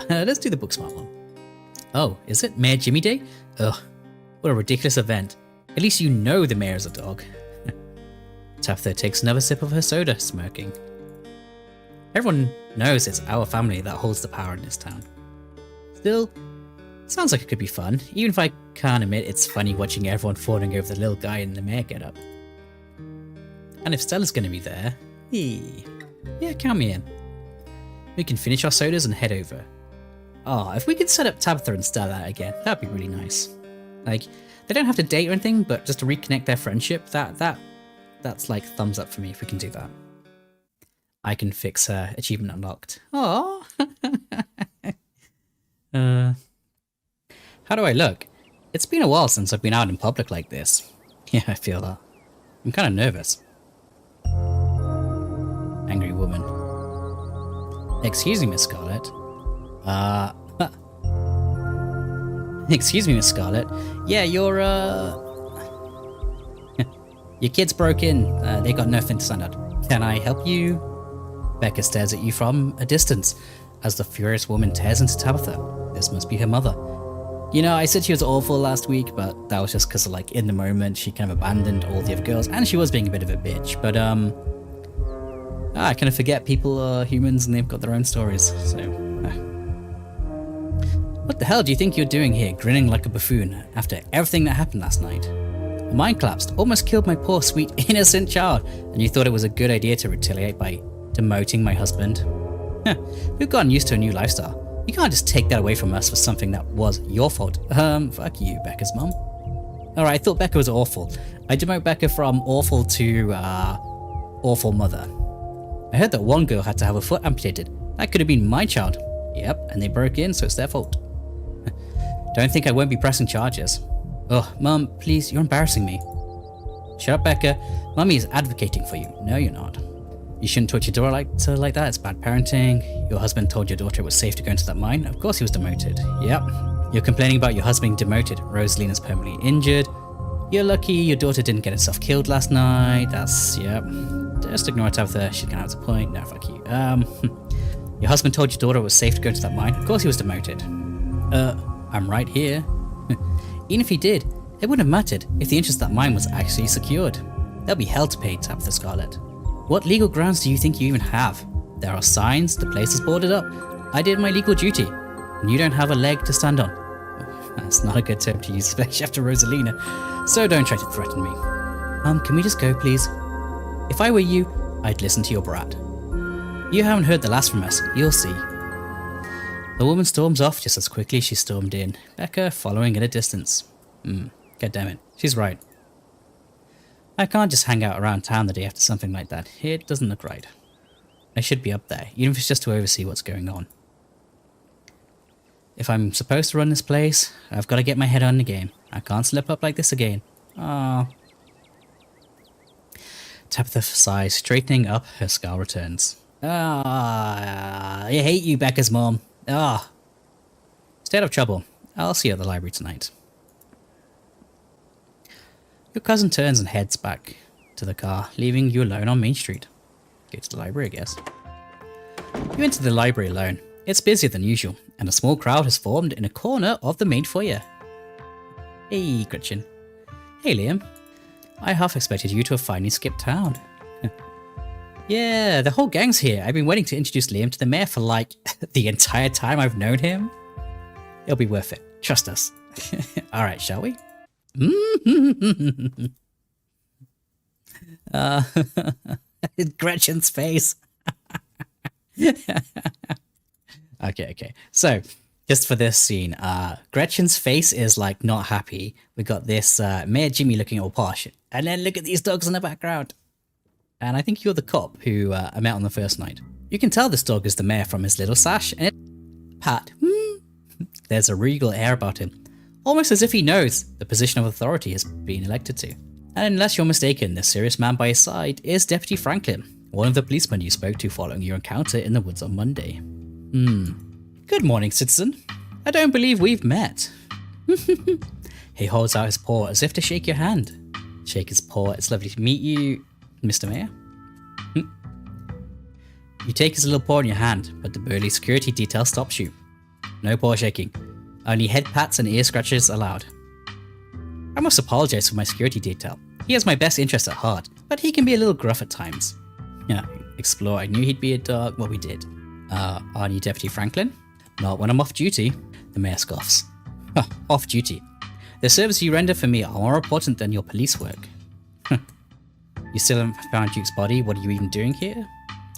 Let's do the Booksmart one. Oh, is it Mayor Jimmy Day? Ugh, what a ridiculous event. At least you know the mayor's a dog. Tabitha takes another sip of her soda, smirking. Everyone knows it's our family that holds the power in this town. Still, sounds like it could be fun, even if I can't admit it's funny watching everyone falling over the little guy in the mayor getup. And if Stella's gonna be there, yeah, count me in. We can finish our sodas and head over. Oh, if we could set up Tabitha and Stella again, that'd be really nice. Like, they don't have to date or anything, but just to reconnect their friendship, that's like thumbs up for me if we can do that. I can fix her. Achievement unlocked. Aww. How do I look? It's been a while since I've been out in public like this. Yeah, I feel that. I'm kind of nervous. Angry woman. Excuse me, Miss Scarlet. Excuse me, Miss Scarlet. Yeah, your kid's broke in. They got nothing to send out. Can I help you? Becca stares at you from a distance as the furious woman tears into Tabitha. This must be her mother. You know, I said she was awful last week, but that was just because, like, in the moment, she kind of abandoned all the other girls, and she was being a bit of a bitch. But, I kind of forget people are humans and they've got their own stories, so... What the hell do you think you're doing here, grinning like a buffoon, after everything that happened last night? A mine collapsed, almost killed my poor, sweet, innocent child, and you thought it was a good idea to retaliate by demoting my husband? We've gotten used to a new lifestyle. You can't just take that away from us for something that was your fault. Fuck you, Becca's mum. Alright, I thought Becca was awful. I demote Becca from awful to, awful mother. I heard that one girl had to have a foot amputated. That could have been my child. Yep, and they broke in, so it's their fault. Don't think I won't be pressing charges. Oh, Mum, please, you're embarrassing me. Shut up, Becca. Mummy is advocating for you. No, you're not. You shouldn't touch your daughter like that. It's bad parenting. Your husband told your daughter it was safe to go into that mine. Of course he was demoted. Yep. You're complaining about your husband being demoted. Rosalina's permanently injured. You're lucky your daughter didn't get herself killed last night. That's, yep. Just ignore Tabitha. She's gonna have a point. No, fuck you. Your husband told your daughter it was safe to go into that mine. Of course he was demoted. I'm right here. Even if he did, it wouldn't have mattered if the interest of that mine was actually secured. There'll be hell to pay, Tabitha Scarlet. What legal grounds do you think you even have? There are signs, the place is boarded up. I did my legal duty, and you don't have a leg to stand on. That's not a good term to use, especially after Rosalina, so don't try to threaten me. Can we just go, please? If I were you, I'd listen to your brat. You haven't heard the last from us, you'll see. The woman storms off just as quickly as she stormed in, Becca following at a distance. God damn it, she's right. I can't just hang out around town the day after something like that. It doesn't look right. I should be up there, even if it's just to oversee what's going on. If I'm supposed to run this place, I've got to get my head on the game. I can't slip up like this again. Ah. Tabitha sighs, straightening up, her scowl returns. I hate you, Becca's mom. Stay out of trouble. I'll see you at the library tonight. Your cousin turns and heads back to the car, leaving you alone on Main Street. Go to the library, I guess. You enter the library alone. It's busier than usual, and a small crowd has formed in a corner of the main foyer. Hey, Gretchen. Hey, Liam. I half expected you to have finally skipped town. Yeah, the whole gang's here. I've been waiting to introduce Liam to the mayor for, like, the entire time I've known him. It'll be worth it. Trust us. Alright, shall we? Gretchen's face. Okay. So, just for this scene, Gretchen's face is, like, not happy. We got this Mayor Jimmy looking all posh. And then look at these dogs in the background. And I think you're the cop who I met on the first night. You can tell this dog is the mayor from his little sash and Pat. There's a regal air about him, almost as if he knows the position of authority has been elected to. And unless you're mistaken, the serious man by his side is Deputy Franklin, one of the policemen you spoke to following your encounter in the woods on Monday. Good morning, citizen. I don't believe we've met. He holds out his paw as if to shake your hand. Shake his paw. It's lovely to meet you, Mr. Mayor. You take his little paw in your hand, but the burly security detail stops you. No paw shaking. Only head pats and ear scratches allowed. I must apologize for my security detail. He has my best interests at heart, but he can be a little gruff at times. Yeah, explore. I knew he'd be a dog. Well, we did. Aren't you Deputy Franklin? Not when I'm off duty. The mayor scoffs. Off duty. The service you render for me are more important than your police work. You still haven't found Duke's body? What are you even doing here?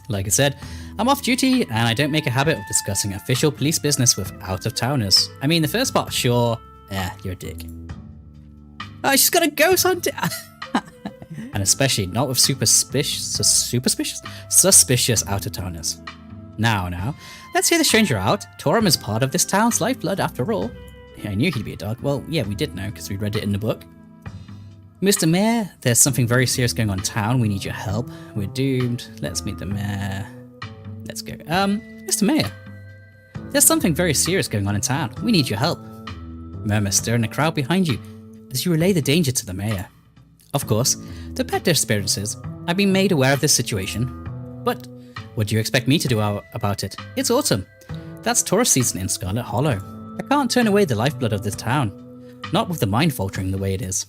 Like I said, I'm off duty and I don't make a habit of discussing official police business with out-of-towners. I mean, the first part, sure. You're a dick. She's got a ghost hunter! And especially not with suspicious out-of-towners. Now, let's hear the stranger out. Torum is part of this town's lifeblood after all. I knew he'd be a dog. Well, yeah, we did know because we read it in the book. Mr. Mayor, there's something very serious going on in town. We need your help. We're doomed. Let's meet the mayor. Let's go. Mr. Mayor, there's something very serious going on in town. We need your help. Murmurs stir in the crowd behind you as you relay the danger to the mayor. Of course, to pet their spirits, I've been made aware of this situation. But what do you expect me to do about it? It's autumn. That's tourist season in Scarlet Hollow. I can't turn away the lifeblood of this town. Not with the mine faltering the way it is.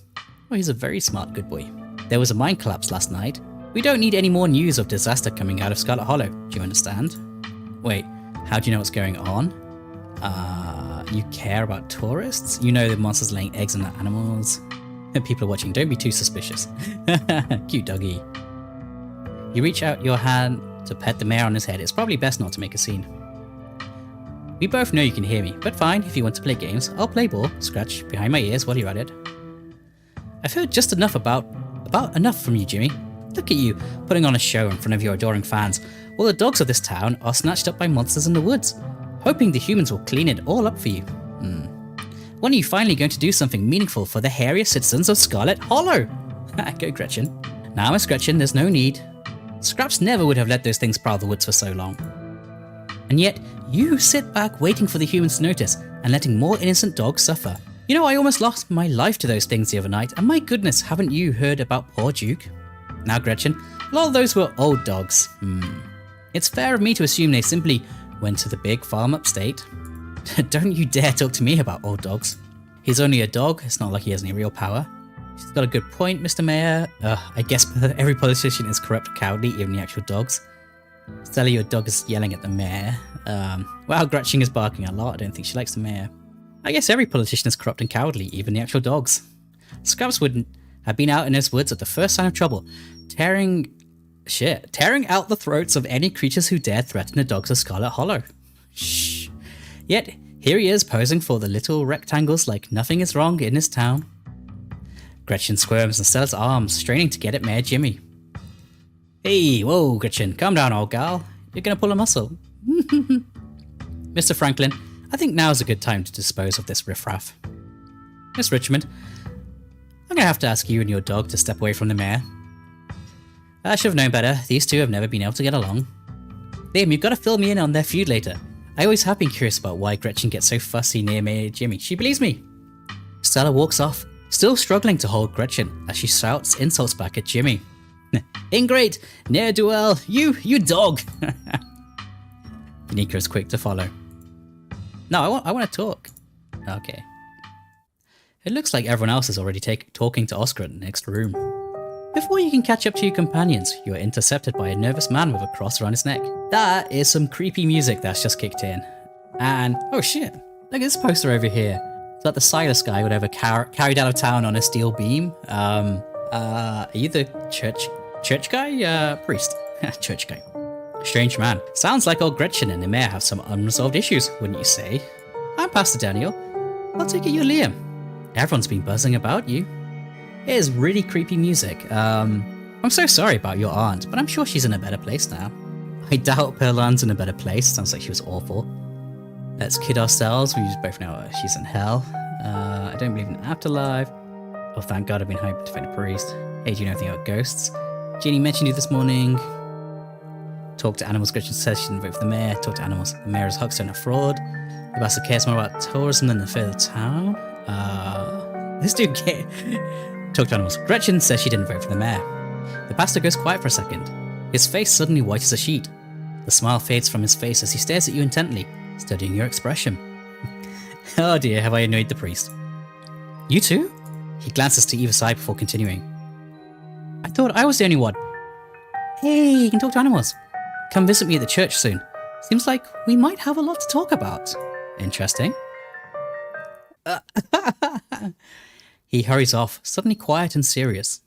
Oh, he's a very smart good boy. There was a mine collapse last night. We don't need any more news of disaster coming out of Scarlet Hollow. Do you understand? Wait, how do you know what's going on? You care about tourists? You know the monsters laying eggs on the animals? People are watching, don't be too suspicious. Cute doggy. You reach out your hand to pet the mayor on his head. It's probably best not to make a scene. We both know you can hear me, but fine, if you want to play games, I'll play ball, scratch behind my ears while you're at it. I've heard just enough about enough from you, Jimmy. Look at you, putting on a show in front of your adoring fans, while the dogs of this town are snatched up by monsters in the woods, hoping the humans will clean it all up for you. When are you finally going to do something meaningful for the hairier citizens of Scarlet Hollow? Go Gretchen. Now, Miss Gretchen, there's no need. Scraps never would have let those things prowl the woods for so long. And yet, you sit back waiting for the humans to notice and letting more innocent dogs suffer. You know, I almost lost my life to those things the other night, and my goodness, haven't you heard about poor Duke? Now, Gretchen, a lot of those were old dogs. It's fair of me to assume they simply went to the big farm upstate. Don't you dare talk to me about old dogs. He's only a dog, it's not like he has any real power. She's got a good point, Mr. Mayor. I guess every politician is corrupt, cowardly, even the actual dogs. Stella, your dog is yelling at the mayor. Well, Gretchen is barking a lot. I don't think she likes the mayor. I guess every politician is corrupt and cowardly, even the actual dogs. Scraps wouldn't have been out in his woods at the first sign of trouble, tearing out the throats of any creatures who dared threaten the dogs of Scarlet Hollow. Shh. Yet, here he is posing for the little rectangles like nothing is wrong in his town. Gretchen squirms and Stella's arms, straining to get at Mayor Jimmy. Hey, whoa, Gretchen, calm down, old gal. You're gonna pull a muscle. Mr. Franklin, I think now is a good time to dispose of this riffraff. Miss Richmond, I'm gonna have to ask you and your dog to step away from the mayor. I should have known better. These two have never been able to get along. Liam, you've got to fill me in on their feud later. I always have been curious about why Gretchen gets so fussy near Mayor Jimmy. She believes me. Stella walks off, still struggling to hold Gretchen as she shouts insults back at Jimmy. Ingrate, ne'er-do-well, you dog! Veronica is quick to follow. No, I want to talk. Okay. It looks like everyone else is already talking to Oscar in the next room. Before you can catch up to your companions, you are intercepted by a nervous man with a cross around his neck. That is some creepy music that's just kicked in. And, oh shit, look at this poster over here. It's like the Silas guy, whatever, carried out of town on a steel beam. Are you the church guy? Priest. Church guy. Strange man. Sounds like old Gretchen and the mayor have some unresolved issues, wouldn't you say? I'm Pastor Daniel. I'll take it you're Liam. Everyone's been buzzing about you. It is really creepy music. I'm so sorry about your aunt, but I'm sure she's in a better place now. I doubt Perlan's in a better place. Sounds like she was awful. Let's kid ourselves. We both know she's in hell. I don't believe in an afterlife. Oh, thank God I've been hoping to find a priest. Hey, do you know anything about ghosts? Janey mentioned you this morning. Talk to animals. Gretchen says she didn't vote for the mayor. Talk to animals. The mayor is a huckster and a fraud. The bastard cares more about tourism than the fate of the town. This dude Talk to animals. Gretchen says she didn't vote for the mayor. The pastor goes quiet for a second. His face suddenly white as a sheet. The smile fades from his face as he stares at you intently, studying your expression. Oh dear, have I annoyed the priest? You too? He glances to either side before continuing. I thought I was the only one. Hey, you can talk to animals. Come visit me at the church soon. Seems like we might have a lot to talk about. Interesting. He hurries off, suddenly quiet and serious.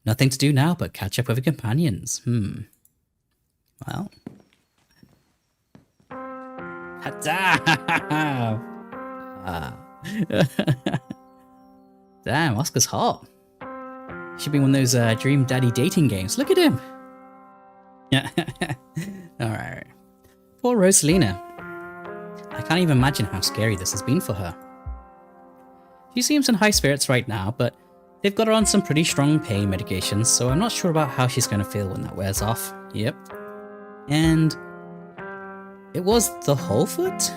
Nothing to do now but catch up with her companions. Well. Damn, Oscar's hot. Should be one of those Dream Daddy dating games. Look at him. Yeah. Alright. Poor Rosalina. I can't even imagine how scary this has been for her. She seems in high spirits right now, but they've got her on some pretty strong pain medications, so I'm not sure about how she's going to feel when that wears off. Yep. And It was the whole foot?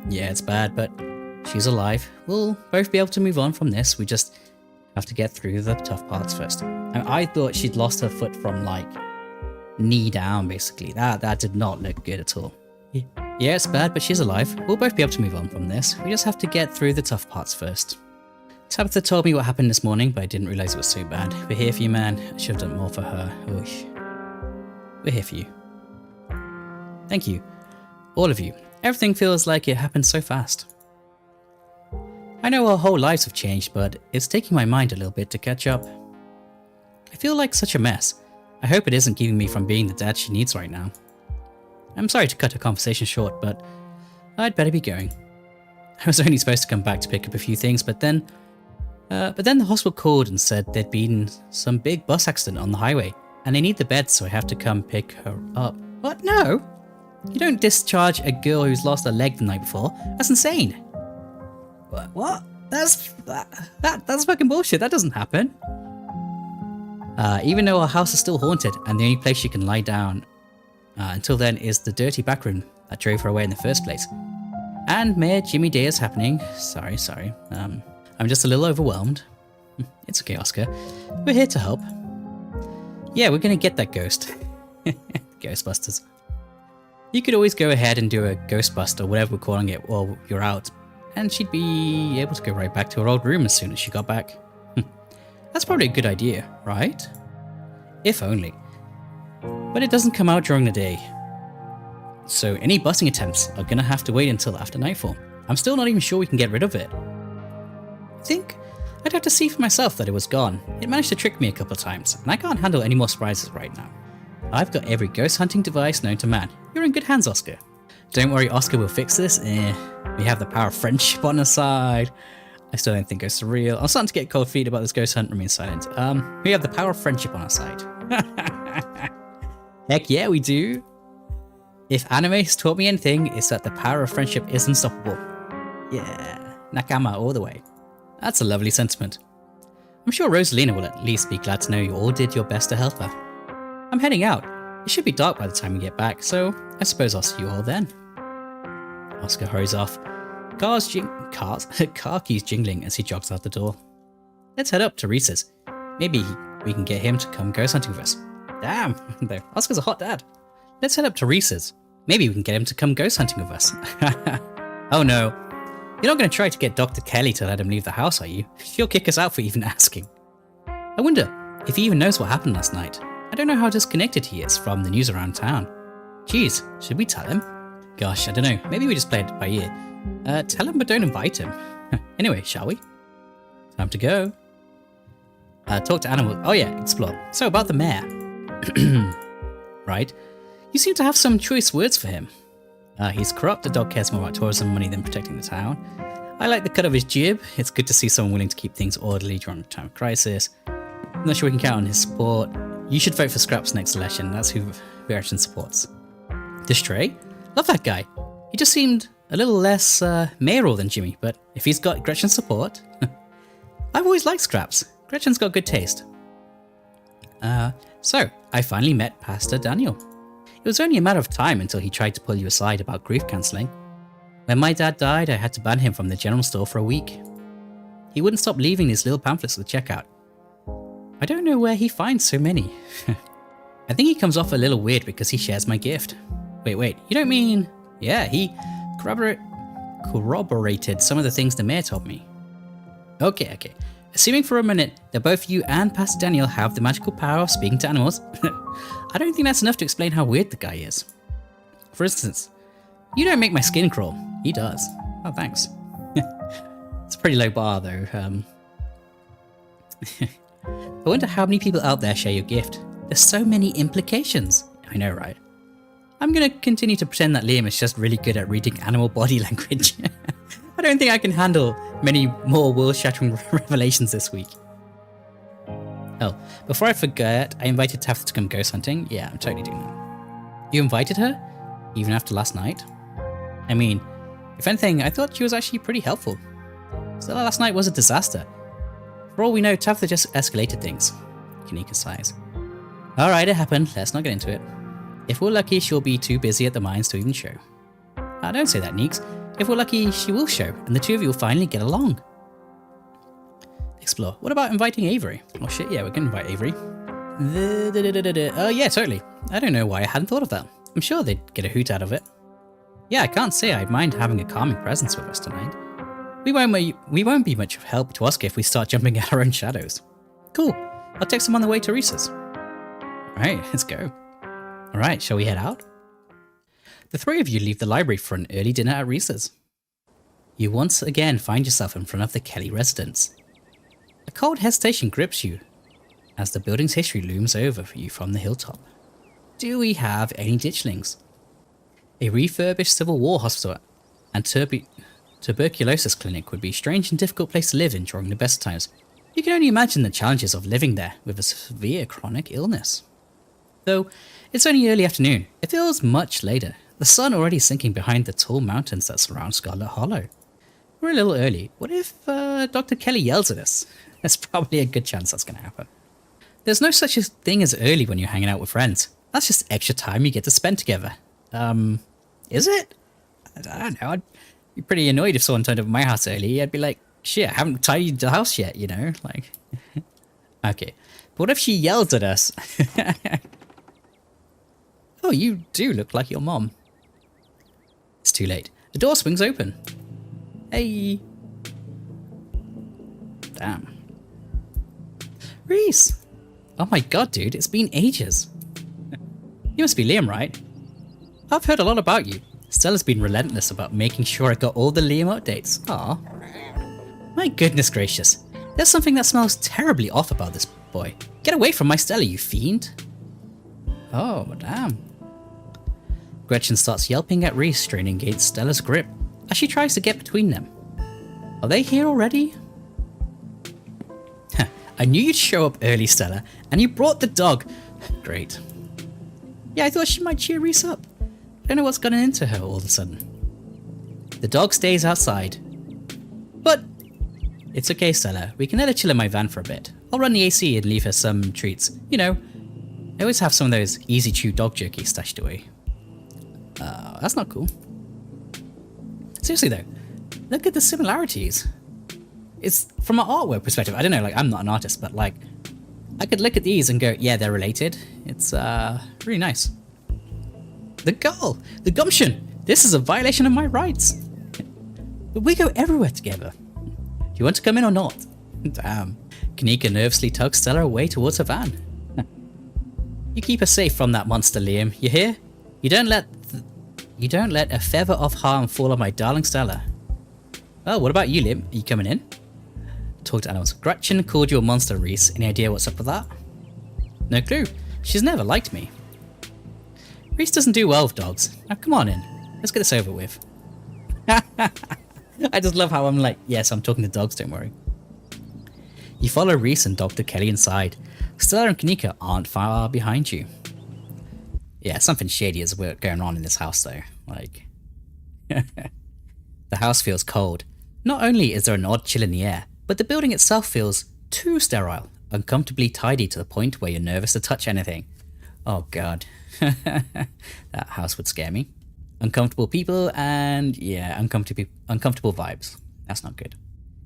Yeah, it's bad, but she's alive. We'll both be able to move on from this. We just have to get through the tough parts first. And I thought she'd lost her foot from, like, knee down, basically. That did not look good at all. Yeah, it's bad, but she's alive. We'll both be able to move on from this. We just have to get through the tough parts first. Tabitha told me what happened this morning, but I didn't realise it was so bad. We're here for you, man. I should have done more for her. Oosh. We're here for you. Thank you. All of you. Everything feels like it happened so fast. I know our whole lives have changed, but it's taking my mind a little bit to catch up. I feel like such a mess. I hope it isn't keeping me from being the dad she needs right now. I'm sorry to cut her conversation short, but I'd better be going. I was only supposed to come back to pick up a few things, but then the hospital called and said there'd been some big bus accident on the highway, and they need the bed, so I have to come pick her up. What? No! You don't discharge a girl who's lost her leg the night before. That's insane. What? That's fucking bullshit. That doesn't happen. Even though our house is still haunted, and the only place she can lie down until then is the dirty back room that drove her away in the first place. And Mayor Jimmy Day is happening. Sorry. I'm just a little overwhelmed. It's okay, Oscar. We're here to help. Yeah, we're gonna get that ghost. Ghostbusters. You could always go ahead and do a Ghostbuster, whatever we're calling it, while you're out, and she'd be able to go right back to her old room as soon as she got back. That's probably a good idea, right? If only. But it doesn't come out during the day. So any busing attempts are gonna have to wait until after nightfall. I'm still not even sure we can get rid of it. I think I'd have to see for myself that it was gone. It managed to trick me a couple of times, and I can't handle any more surprises right now. I've got every ghost hunting device known to man. You're in good hands, Oscar. Don't worry, Oscar will fix this. We have the power of friendship on our side. I still don't think ghosts are real. I'm starting to get cold feet about this ghost hunt. Remain silent. We have the power of friendship on our side. Heck yeah, we do. If anime has taught me anything, it's that the power of friendship is unstoppable. Yeah, Nakama all the way. That's a lovely sentiment. I'm sure Rosalina will at least be glad to know you all did your best to help her. I'm heading out. It should be dark by the time we get back, so I suppose I'll see you all then. Oscar hurries off. Car keys jingling as he jogs out the door. Let's head up to Reese's. Maybe we can get him to come ghost hunting with us. Damn, Oscar's a hot dad. Let's head up to Reese's. Maybe we can get him to come ghost hunting with us. Oh no. You're not going to try to get Dr. Kelly to let him leave the house, are you? She'll kick us out for even asking. I wonder if he even knows what happened last night. I don't know how disconnected he is from the news around town. Geez, should we tell him? Gosh, I don't know. Maybe we just play it by ear. Tell him but don't invite him. Anyway, shall we? Time to go. Talk to animals. Oh yeah, explore. So about the mayor. Right. You seem to have some choice words for him. He's corrupt. The dog cares more about tourism money than protecting the town. I like the cut of his jib. It's good to see someone willing to keep things orderly during a time of crisis. I'm not sure we can count on his support. You should vote for Scraps next election. That's who Gretchen supports. Distray? Love that guy. He just seemed a little less mayoral than Jimmy, but if he's got Gretchen's support... I've always liked Scraps. Gretchen's got good taste. So, I finally met Pastor Daniel. It was only a matter of time until he tried to pull you aside about grief cancelling. When my dad died, I had to ban him from the general store for a week. He wouldn't stop leaving these little pamphlets at the checkout. I don't know where he finds so many. I think he comes off a little weird because he shares my gift. Wait, you don't mean... Yeah, he corroborated some of the things the mayor told me. Okay. Assuming for a minute that both you and Pastor Daniel have the magical power of speaking to animals, I don't think that's enough to explain how weird the guy is. For instance, you don't make my skin crawl. He does. Oh, thanks. It's a pretty low bar, though. I wonder how many people out there share your gift. There's so many implications. I know, right? I'm gonna continue to pretend that Liam is just really good at reading animal body language. I don't think I can handle many more world-shattering revelations this week. Oh, before I forget, I invited Tabitha to come ghost hunting. Yeah, I'm totally doing that. You invited her? Even after last night? I mean, if anything, I thought she was actually pretty helpful. Still, last night was a disaster. For all we know, Tabitha just escalated things. Kanika sighs. Alright, it happened. Let's not get into it. If we're lucky, she'll be too busy at the mines to even show. Now don't say that, Neeks. If we're lucky, she will show, and the two of you will finally get along. Explore. What about inviting Avery? Oh shit, yeah, we're gonna invite Avery. Oh yeah, totally. I don't know why I hadn't thought of that. I'm sure they'd get a hoot out of it. Yeah, I can't say I'd mind having a calming presence with us tonight. We won't be much of help to Oscar if we start jumping at our own shadows. Cool. I'll text him on the way to Reese's. Alright, let's go. Alright, shall we head out? The three of you leave the library for an early dinner at Reese's. You once again find yourself in front of the Kelly residence. A cold hesitation grips you as the building's history looms over you from the hilltop. Do we have any ditchlings? A refurbished Civil War hospital and tuberculosis clinic would be a strange and difficult place to live in during the best times. You can only imagine the challenges of living there with a severe chronic illness. Though it's only early afternoon, it feels much later, the sun already sinking behind the tall mountains that surround Scarlet Hollow. We're a little early. What if Dr. Kelly yells at us? There's probably a good chance that's going to happen. There's no such a thing as early when you're hanging out with friends. That's just extra time you get to spend together. Is it? I don't know. I'd be pretty annoyed if someone turned up at my house early. I'd be like, shit, I haven't tidied the house yet, you know? Like, okay. But what if she yells at us? Oh, you do look like your mom. It's too late. The door swings open. Hey. Damn. Reese. Oh my god, dude, it's been ages. You must be Liam, right? I've heard a lot about you. Stella's been relentless about making sure I got all the Liam updates. Aw. My goodness gracious. There's something that smells terribly off about this boy. Get away from my Stella, you fiend. Oh, damn. Gretchen starts yelping at Reese, straining against Stella's grip as she tries to get between them. Are they here already? I knew you'd show up early, Stella, and you brought the dog. Great. Yeah, I thought she might cheer Reese up. I don't know what's gotten into her all of a sudden. The dog stays outside. But it's okay, Stella. We can let her chill in my van for a bit. I'll run the AC and leave her some treats. You know, I always have some of those easy chew dog jerky stashed away. That's not cool. Seriously though, look at the similarities. It's from an artwork perspective. I don't know, like I'm not an artist, but like I could look at these and go, yeah, they're related. It's really nice. The goal, the gumption. This is a violation of my rights. But we go everywhere together. Do you want to come in or not? Damn. Kanika nervously tugs Stella away towards her van. You keep her safe from that monster, Liam. You hear? You don't let a feather of harm fall on my darling Stella. Oh, what about you, Liam? Are you coming in? Talk to animals. Gretchen called you a monster, Reese. Any idea what's up with that? No clue. She's never liked me. Reese doesn't do well with dogs. Now come on in. Let's get this over with. I just love how I'm like, yes, I'm talking to dogs, don't worry. You follow Reese and Dr. Kelly inside. Stella and Kanika aren't far behind you. Yeah, something shady is going on in this house though. Like, the house feels cold. Not only is there an odd chill in the air, but the building itself feels too sterile, uncomfortably tidy to the point where you're nervous to touch anything. Oh god. That house would scare me. Uncomfortable people and, yeah, uncomfortable vibes. That's not good.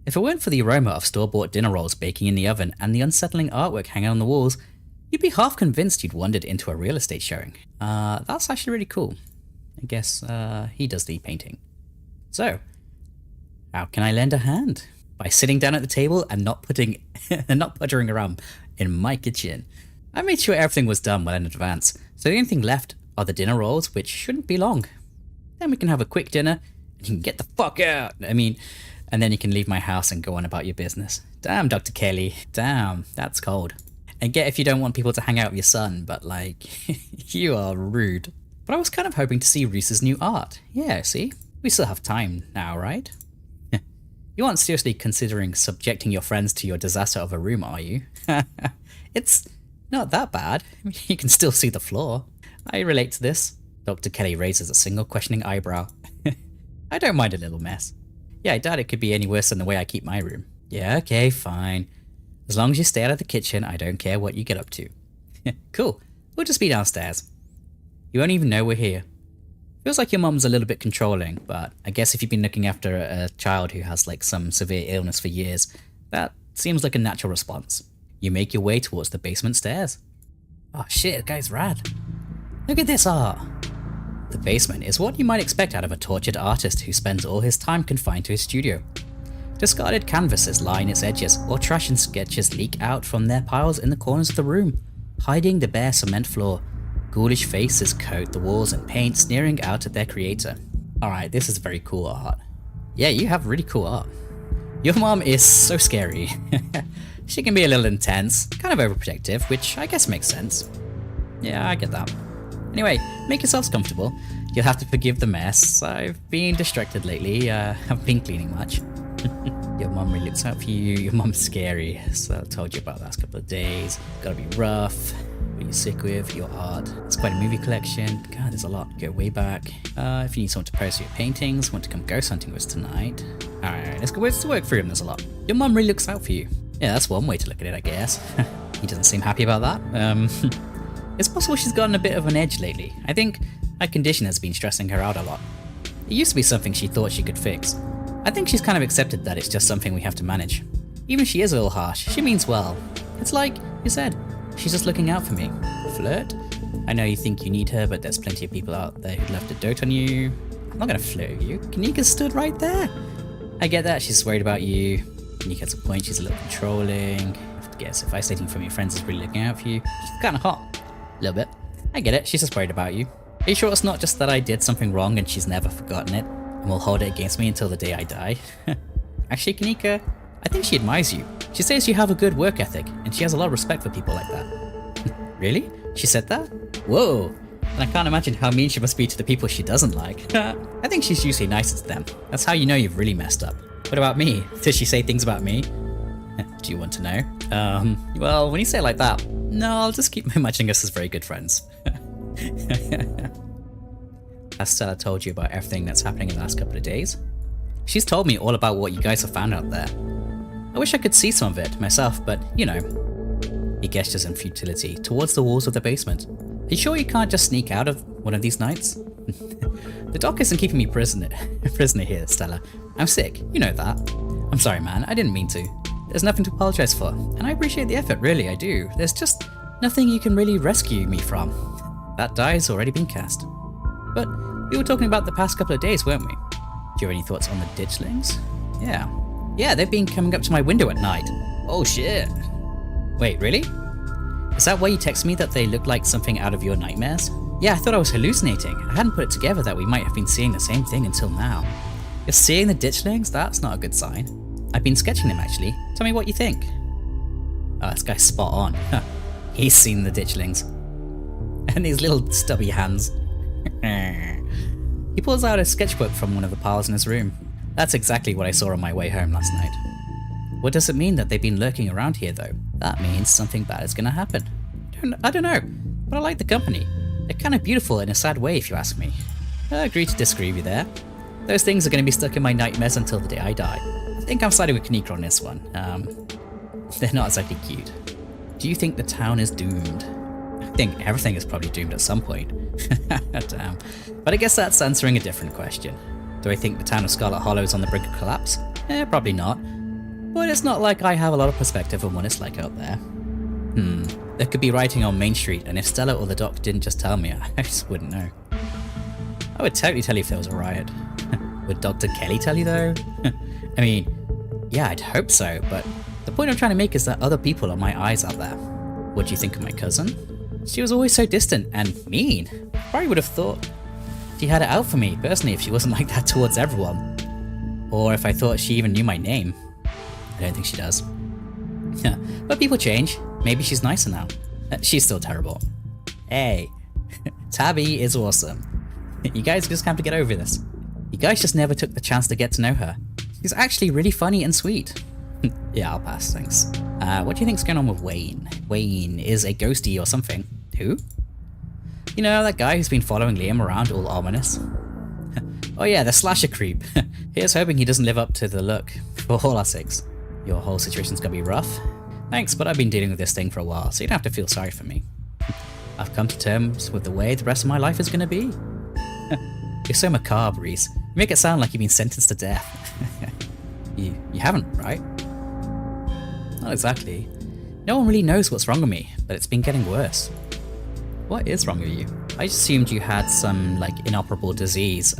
If it weren't for the aroma of store-bought dinner rolls baking in the oven and the unsettling artwork hanging on the walls, you'd be half convinced you'd wandered into a real estate showing. That's actually really cool. I guess he does the painting. So, how can I lend a hand? By sitting down at the table and not puttering around in my kitchen. I made sure everything was done well in advance, so the only thing left are the dinner rolls, which shouldn't be long. Then we can have a quick dinner, and you can get the fuck out! And then you can leave my house and go on about your business. Damn, Dr. Kelly. Damn, that's cold. And get if you don't want people to hang out with your son, but like, you are rude. But I was kind of hoping to see Reese's new art. Yeah, see? We still have time now, right? You aren't seriously considering subjecting your friends to your disaster of a room, are you? It's not that bad. You can still see the floor. I relate to this. Dr. Kelly raises a single questioning eyebrow. I don't mind a little mess. Yeah, I doubt it could be any worse than the way I keep my room. Yeah, okay, fine. As long as you stay out of the kitchen, I don't care what you get up to. Cool. We'll just be downstairs. You won't even know we're here. Feels like your mum's a little bit controlling, but I guess if you've been looking after a child who has like some severe illness for years, that seems like a natural response. You make your way towards the basement stairs. Oh shit, guy's rad. Look at this art. The basement is what you might expect out of a tortured artist who spends all his time confined to his studio. Discarded canvases line its edges, or trash and sketches leak out from their piles in the corners of the room, hiding the bare cement floor. Ghoulish faces coat the walls in paint, sneering out at their creator. Alright, this is very cool art. Yeah, you have really cool art. Your mom is so scary. She can be a little intense, kind of overprotective, which I guess makes sense. Yeah, I get that. Anyway, make yourselves comfortable. You'll have to forgive the mess. I've been distracted lately, I've been cleaning much. Your mum really looks out for you. Your mum's scary, so I told you about the last couple of days. Gotta be rough. What you're sick with, your art. It's quite a movie collection. God, there's a lot. Go way back. If you need someone to pose your paintings, want to come ghost hunting with us tonight. Alright, let's work through them. There's a lot. Your mum really looks out for you. Yeah, that's one way to look at it, I guess. He doesn't seem happy about that. It's possible she's gotten a bit of an edge lately. I think my condition has been stressing her out a lot. It used to be something she thought she could fix. I think she's kind of accepted that it's just something we have to manage. Even if she is a little harsh, she means well. It's like you said, she's just looking out for me. Flirt? I know you think you need her, but there's plenty of people out there who'd love to dote on you. I'm not gonna flirt with you. Kanika's stood right there. I get that, she's worried about you. Kanika has a point, she's a little controlling. I have to guess, if isolating from your friends is really looking out for you, she's kinda hot. A little bit. I get it, she's just worried about you. Are you sure it's not just that I did something wrong and she's never forgotten it, and will hold it against me until the day I die? Actually, Kanika, I think she admires you. She says you have a good work ethic, and she has a lot of respect for people like that. Really? She said that? Whoa! And I can't imagine how mean she must be to the people she doesn't like. I think she's usually nicer to them. That's how you know you've really messed up. What about me? Does she say things about me? Do you want to know? Well, when you say it like that, no, I'll just keep imagining us as very good friends. Has Stella told you about everything that's happening in the last couple of days? She's told me all about what you guys have found out there. I wish I could see some of it myself, but you know. He gestures in futility towards the walls of the basement. Are you sure you can't just sneak out of one of these nights? The doc isn't keeping me prisoner here, Stella. I'm sick, you know that. I'm sorry, man, I didn't mean to. There's nothing to apologize for, and I appreciate the effort, really, I do. There's just nothing you can really rescue me from. That die's already been cast. But we were talking about the past couple of days, weren't we? Do you have any thoughts on the ditchlings? Yeah, they've been coming up to my window at night. Oh shit. Wait, really? Is that why you text me that they look like something out of your nightmares? Yeah, I thought I was hallucinating. I hadn't put it together that we might have been seeing the same thing until now. You're seeing the ditchlings? That's not a good sign. I've been sketching them actually. Tell me what you think. Oh, this guy's spot on. He's seen the ditchlings. And these little stubby hands. He pulls out a sketchbook from one of the piles in his room. That's exactly what I saw on my way home last night. What does it mean that they've been lurking around here though? That means something bad is gonna happen. I don't know, but I like the company. They're kind of beautiful in a sad way if you ask me. I agree to disagree with you there. Those things are gonna be stuck in my nightmares until the day I die. I think I'm siding with Kanika on this one. They're not exactly cute. Do you think the town is doomed? I think everything is probably doomed at some point. Damn. But I guess that's answering a different question. Do I think the town of Scarlet Hollow is on the brink of collapse? Probably not. But it's not like I have a lot of perspective on what it's like out there. There could be writing on Main Street, and if Stella or the doc didn't just tell me, I just wouldn't know. I would totally tell you if there was a riot. Would Dr. Kelly tell you though? I mean, yeah, I'd hope so, but the point I'm trying to make is that other people are my eyes out there. What do you think of my cousin? She was always so distant and mean. Probably would have thought she had it out for me, personally, if she wasn't like that towards everyone. Or if I thought she even knew my name. I don't think she does. But people change. Maybe she's nicer now. She's still terrible. Hey, Tabby is awesome. You guys just have to get over this. You guys just never took the chance to get to know her. She's actually really funny and sweet. Yeah, I'll pass, thanks. What do you think's going on with Wayne? Wayne is a ghostie or something. Who? You know, that guy who's been following Liam around all ominous? Oh yeah, the slasher creep. Here's hoping he doesn't live up to the look, for all our sakes. Your whole situation's gonna be rough. Thanks, but I've been dealing with this thing for a while, so you don't have to feel sorry for me. I've come to terms with the way the rest of my life is gonna be. You're so macabre, Reese. You make it sound like you've been sentenced to death. You haven't, right? Not exactly. No one really knows what's wrong with me, but it's been getting worse. What is wrong with you? I just assumed you had some, like, inoperable disease,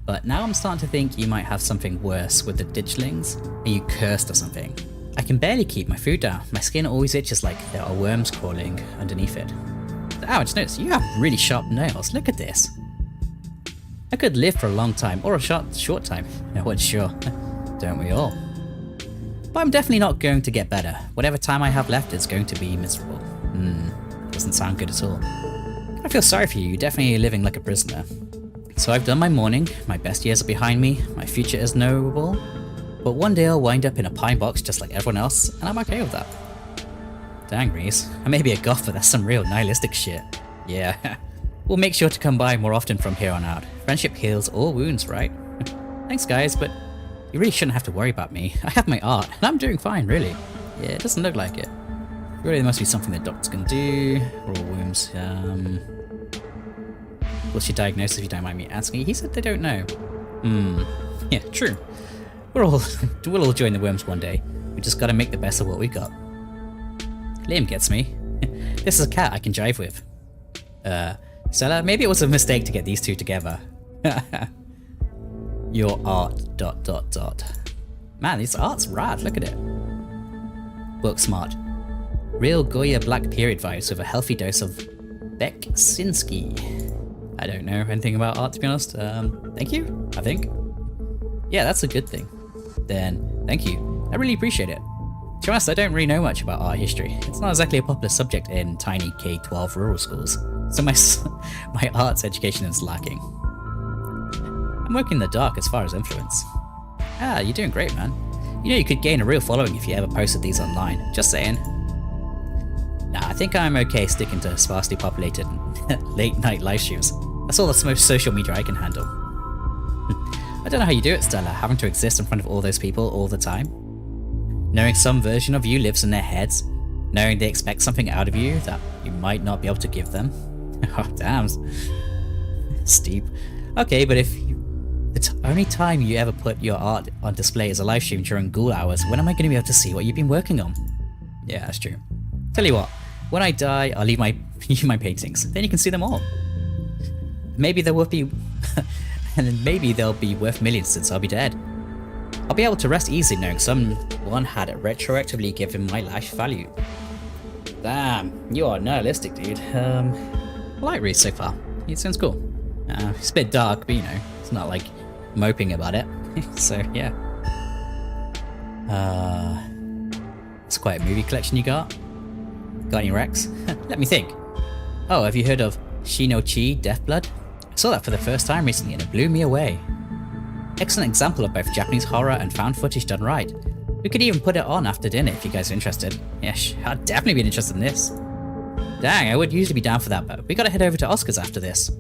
but now I'm starting to think you might have something worse with the ditchlings, and you cursed or something. I can barely keep my food down. My skin always itches like there are worms crawling underneath it. Ow, I just noticed you have really sharp nails. Look at this. I could live for a long time, or a short time. No one's sure. Don't we all? But I'm definitely not going to get better. Whatever time I have left is going to be miserable. Doesn't sound good at all. I feel sorry for you. You're definitely living like a prisoner. So I've done my mourning. My best years are behind me. My future is knowable. But one day I'll wind up in a pine box just like everyone else, and I'm okay with that. Dang, Reese. I may be a goth, but that's some real nihilistic shit. Yeah. We'll make sure to come by more often from here on out. Friendship heals all wounds, right? Thanks, guys, but you really shouldn't have to worry about me. I have my art, and I'm doing fine, really. Yeah, it doesn't look like it. Really, there must be something the doctors can do. We're all wounds. What's your diagnosis, if you don't mind me asking? He said they don't know. Yeah, true. We'll all join the worms one day. We just gotta make the best of what we got. Liam gets me. This is a cat I can jive with. Stella, maybe it was a mistake to get these two together. Your art... ... Man, this art's rad, look at it. Book smart. Real Goya Black period vibes with a healthy dose of Beksinski. I don't know anything about art, to be honest. Thank you, I think. Yeah, that's a good thing. Then, thank you. I really appreciate it. To be honest, I don't really know much about art history. It's not exactly a popular subject in tiny K-12 rural schools, so my arts education is lacking. I'm working in the dark as far as influence. Ah, you're doing great, man. You know you could gain a real following if you ever posted these online. Just saying. Nah, I think I'm okay sticking to sparsely populated late-night live streams. That's all the most social media I can handle. I don't know how you do it, Stella, having to exist in front of all those people all the time. Knowing some version of you lives in their heads, knowing they expect something out of you that you might not be able to give them. Oh, damn. Steep. Okay, but if the only time you ever put your art on display is a live stream during ghoul hours, when am I going to be able to see what you've been working on? Yeah, that's true. Tell you what, when I die, I'll leave you my paintings. Then you can see them all. Maybe there will be... and then maybe they'll be worth millions since I'll be dead. I'll be able to rest easy knowing someone had it retroactively given my life value. Damn, you are nihilistic, dude. I like Reese so far. He sounds cool. It's a bit dark, but you know, it's not like moping about it. So, yeah. It's quite a movie collection you got. Got any Rex? Let me think. Oh, have you heard of Shino-Chi, Deathblood? I saw that for the first time recently and it blew me away. Excellent example of both Japanese horror and found footage done right. We could even put it on after dinner if you guys are interested. Yes, I'd definitely be interested in this. Dang, I would usually be down for that, but we gotta head over to Oscar's after this.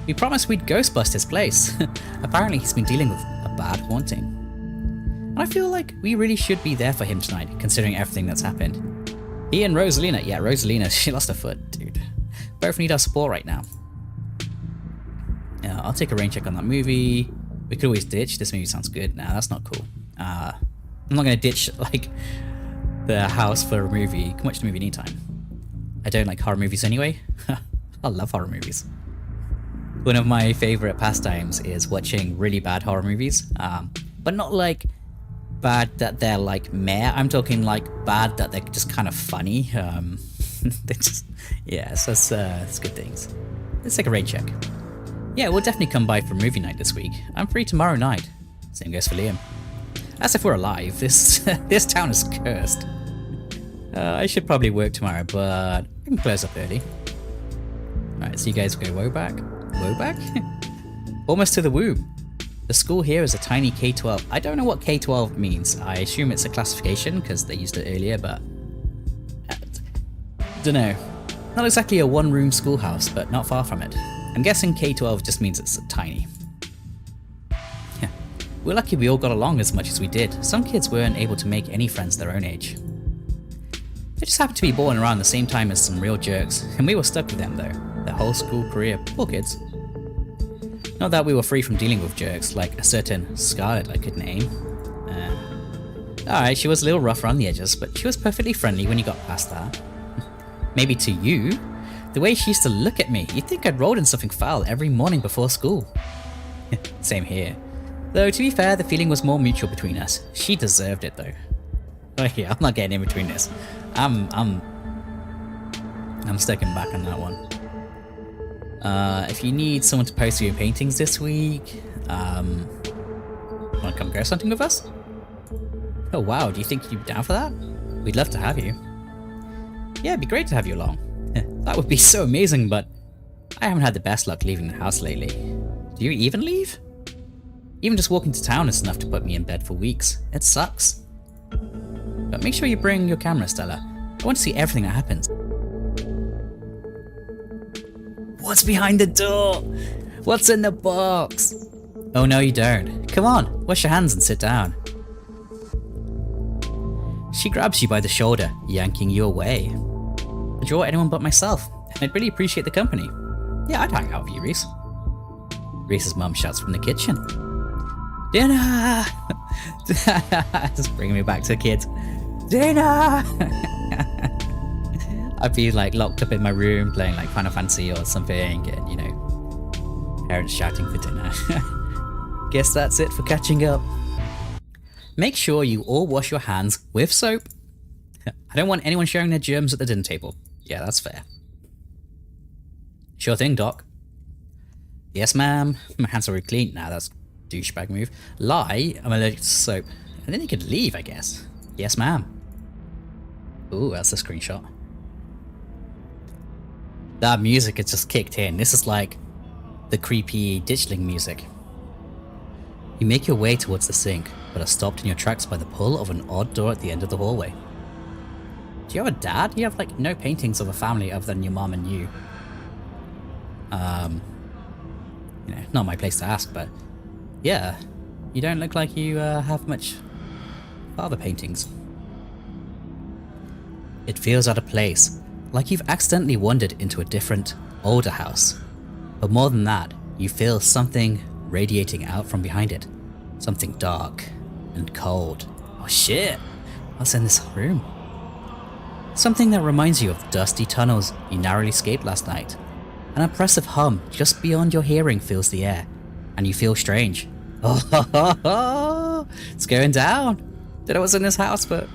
We promised we'd ghostbust his place. Apparently he's been dealing with a bad haunting. And I feel like we really should be there for him tonight, considering everything that's happened. He and Rosalina, yeah, Rosalina, she lost her foot, dude. Both need our support right now. Yeah, I'll take a rain check on that movie. We could always ditch. This movie sounds good. Nah, that's not cool. I'm not gonna ditch, like, the house for a movie. Can watch the movie anytime. I don't like horror movies anyway. I love horror movies. One of my favorite pastimes is watching really bad horror movies. But not like bad that they're like meh. I'm talking like bad that they're just kind of funny. They just, yeah, so it's good things. Let's take a rain check. Yeah, we'll definitely come by for movie night this week. I'm free tomorrow night. Same goes for Liam. As if we're alive. This town is cursed. I should probably work tomorrow, but I can close up early. Alright, so you guys go woe back? Woe back? Almost to the womb. The school here is a tiny K-12. I don't know what K-12 means. I assume it's a classification because they used it earlier, but... dunno. Not exactly a one-room schoolhouse, but not far from it. I'm guessing K-12 just means it's tiny. Yeah. We're lucky we all got along as much as we did. Some kids weren't able to make any friends their own age. They just happened to be born around the same time as some real jerks, and we were stuck with them though, their whole school career. Poor kids. Not that we were free from dealing with jerks, like a certain Scarlet I could name. Alright, she was a little rough around the edges, but she was perfectly friendly when you got past that. Maybe to you. The way she used to look at me, you'd think I'd rolled in something foul every morning before school. Same here. Though, to be fair, the feeling was more mutual between us. She deserved it, though. Oh yeah, I'm not getting in between this. I'm stepping back on that one. If you need someone to post your paintings this week, wanna come ghost hunting with us? Oh wow, do you think you'd be down for that? We'd love to have you. Yeah, it'd be great to have you along. That would be so amazing, but I haven't had the best luck leaving the house lately. Do you even leave? Even just walking to town is enough to put me in bed for weeks. It sucks. But make sure you bring your camera, Stella. I want to see everything that happens. What's behind the door? What's in the box? Oh no, you don't. Come on, wash your hands and sit down. She grabs you by the shoulder, yanking you away. Would you want anyone but myself? I'd really appreciate the company. Yeah, I'd hang out with you, Reese. Reese's mum shouts from the kitchen. Dinner! Just bringing me back to the kids. Dinner! I'd be like locked up in my room playing like Final Fantasy or something, and you know, parents shouting for dinner. Guess that's it for catching up. Make sure you all wash your hands with soap. I don't want anyone sharing their germs at the dinner table. Yeah, that's fair. Sure thing, Doc. Yes, ma'am. My hands are already clean. Nah, that's a douchebag move. Lie, I'm allergic to soap. And then you could leave, I guess. Yes, ma'am. Ooh, that's a screenshot. That music has just kicked in. This is like the creepy ditchling music. You make your way towards the sink, but are stopped in your tracks by the pull of an odd door at the end of the hallway. Do you have a dad? You have like no paintings of a family other than your mom and you. You know, not my place to ask, but yeah, you don't look like you have much father paintings. It feels out of place, like you've accidentally wandered into a different, older house. But more than that, you feel something radiating out from behind it. Something dark and cold. Oh shit, what's in this room? Something that reminds you of the dusty tunnels you narrowly escaped last night. An oppressive hum just beyond your hearing fills the air, and you feel strange. Oh, it's going down. Don't know what's in this house, but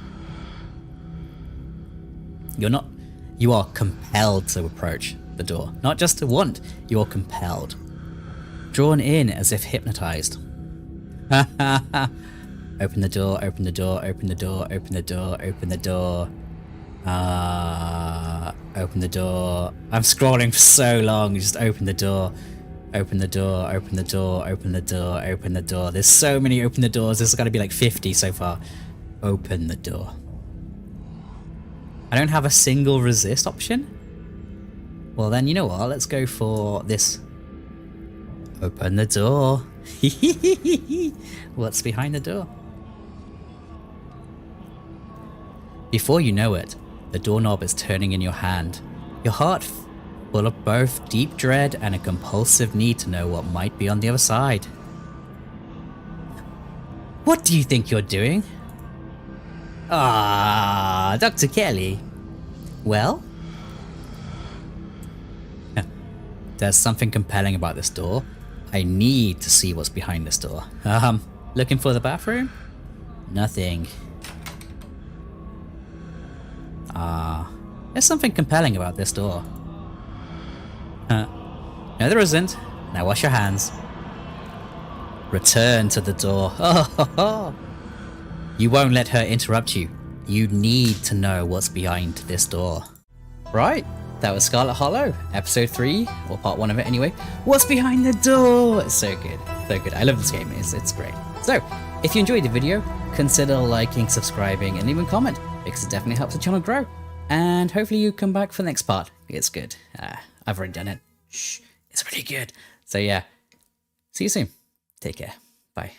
you are compelled to approach the door. Not just to want, you are compelled. Drawn in as if hypnotized. Open the door, open the door, open the door, open the door, open the door. Open the door. I'm scrolling for so long, just open the door. Open the door, open the door, open the door, open the door. There's so many open the doors, there's gotta be like 50 so far. Open the door. I don't have a single resist option? Well then, you know what, let's go for this. Open the door. What's behind the door? Before you know it, the doorknob is turning in your hand. Your heart full of both deep dread and a compulsive need to know what might be on the other side. What do you think you're doing? Ah, Dr. Kelly. Well? There's something compelling about this door. I need to see what's behind this door. Looking for the bathroom? Nothing. There's something compelling about this door. No, there isn't. Now wash your hands. Return to the door. Oh, you won't let her interrupt you. You need to know what's behind this door. Right, that was Scarlet Hollow, episode 3, or part 1 of it anyway. What's behind the door? It's so good, so good. I love this game, it's great. So, if you enjoyed the video, consider liking, subscribing, and leaving a comment, because it definitely helps the channel grow. And hopefully you come back for the next part. It's good. I've already done it. Shh, it's really good. So yeah, see you soon. Take care. Bye.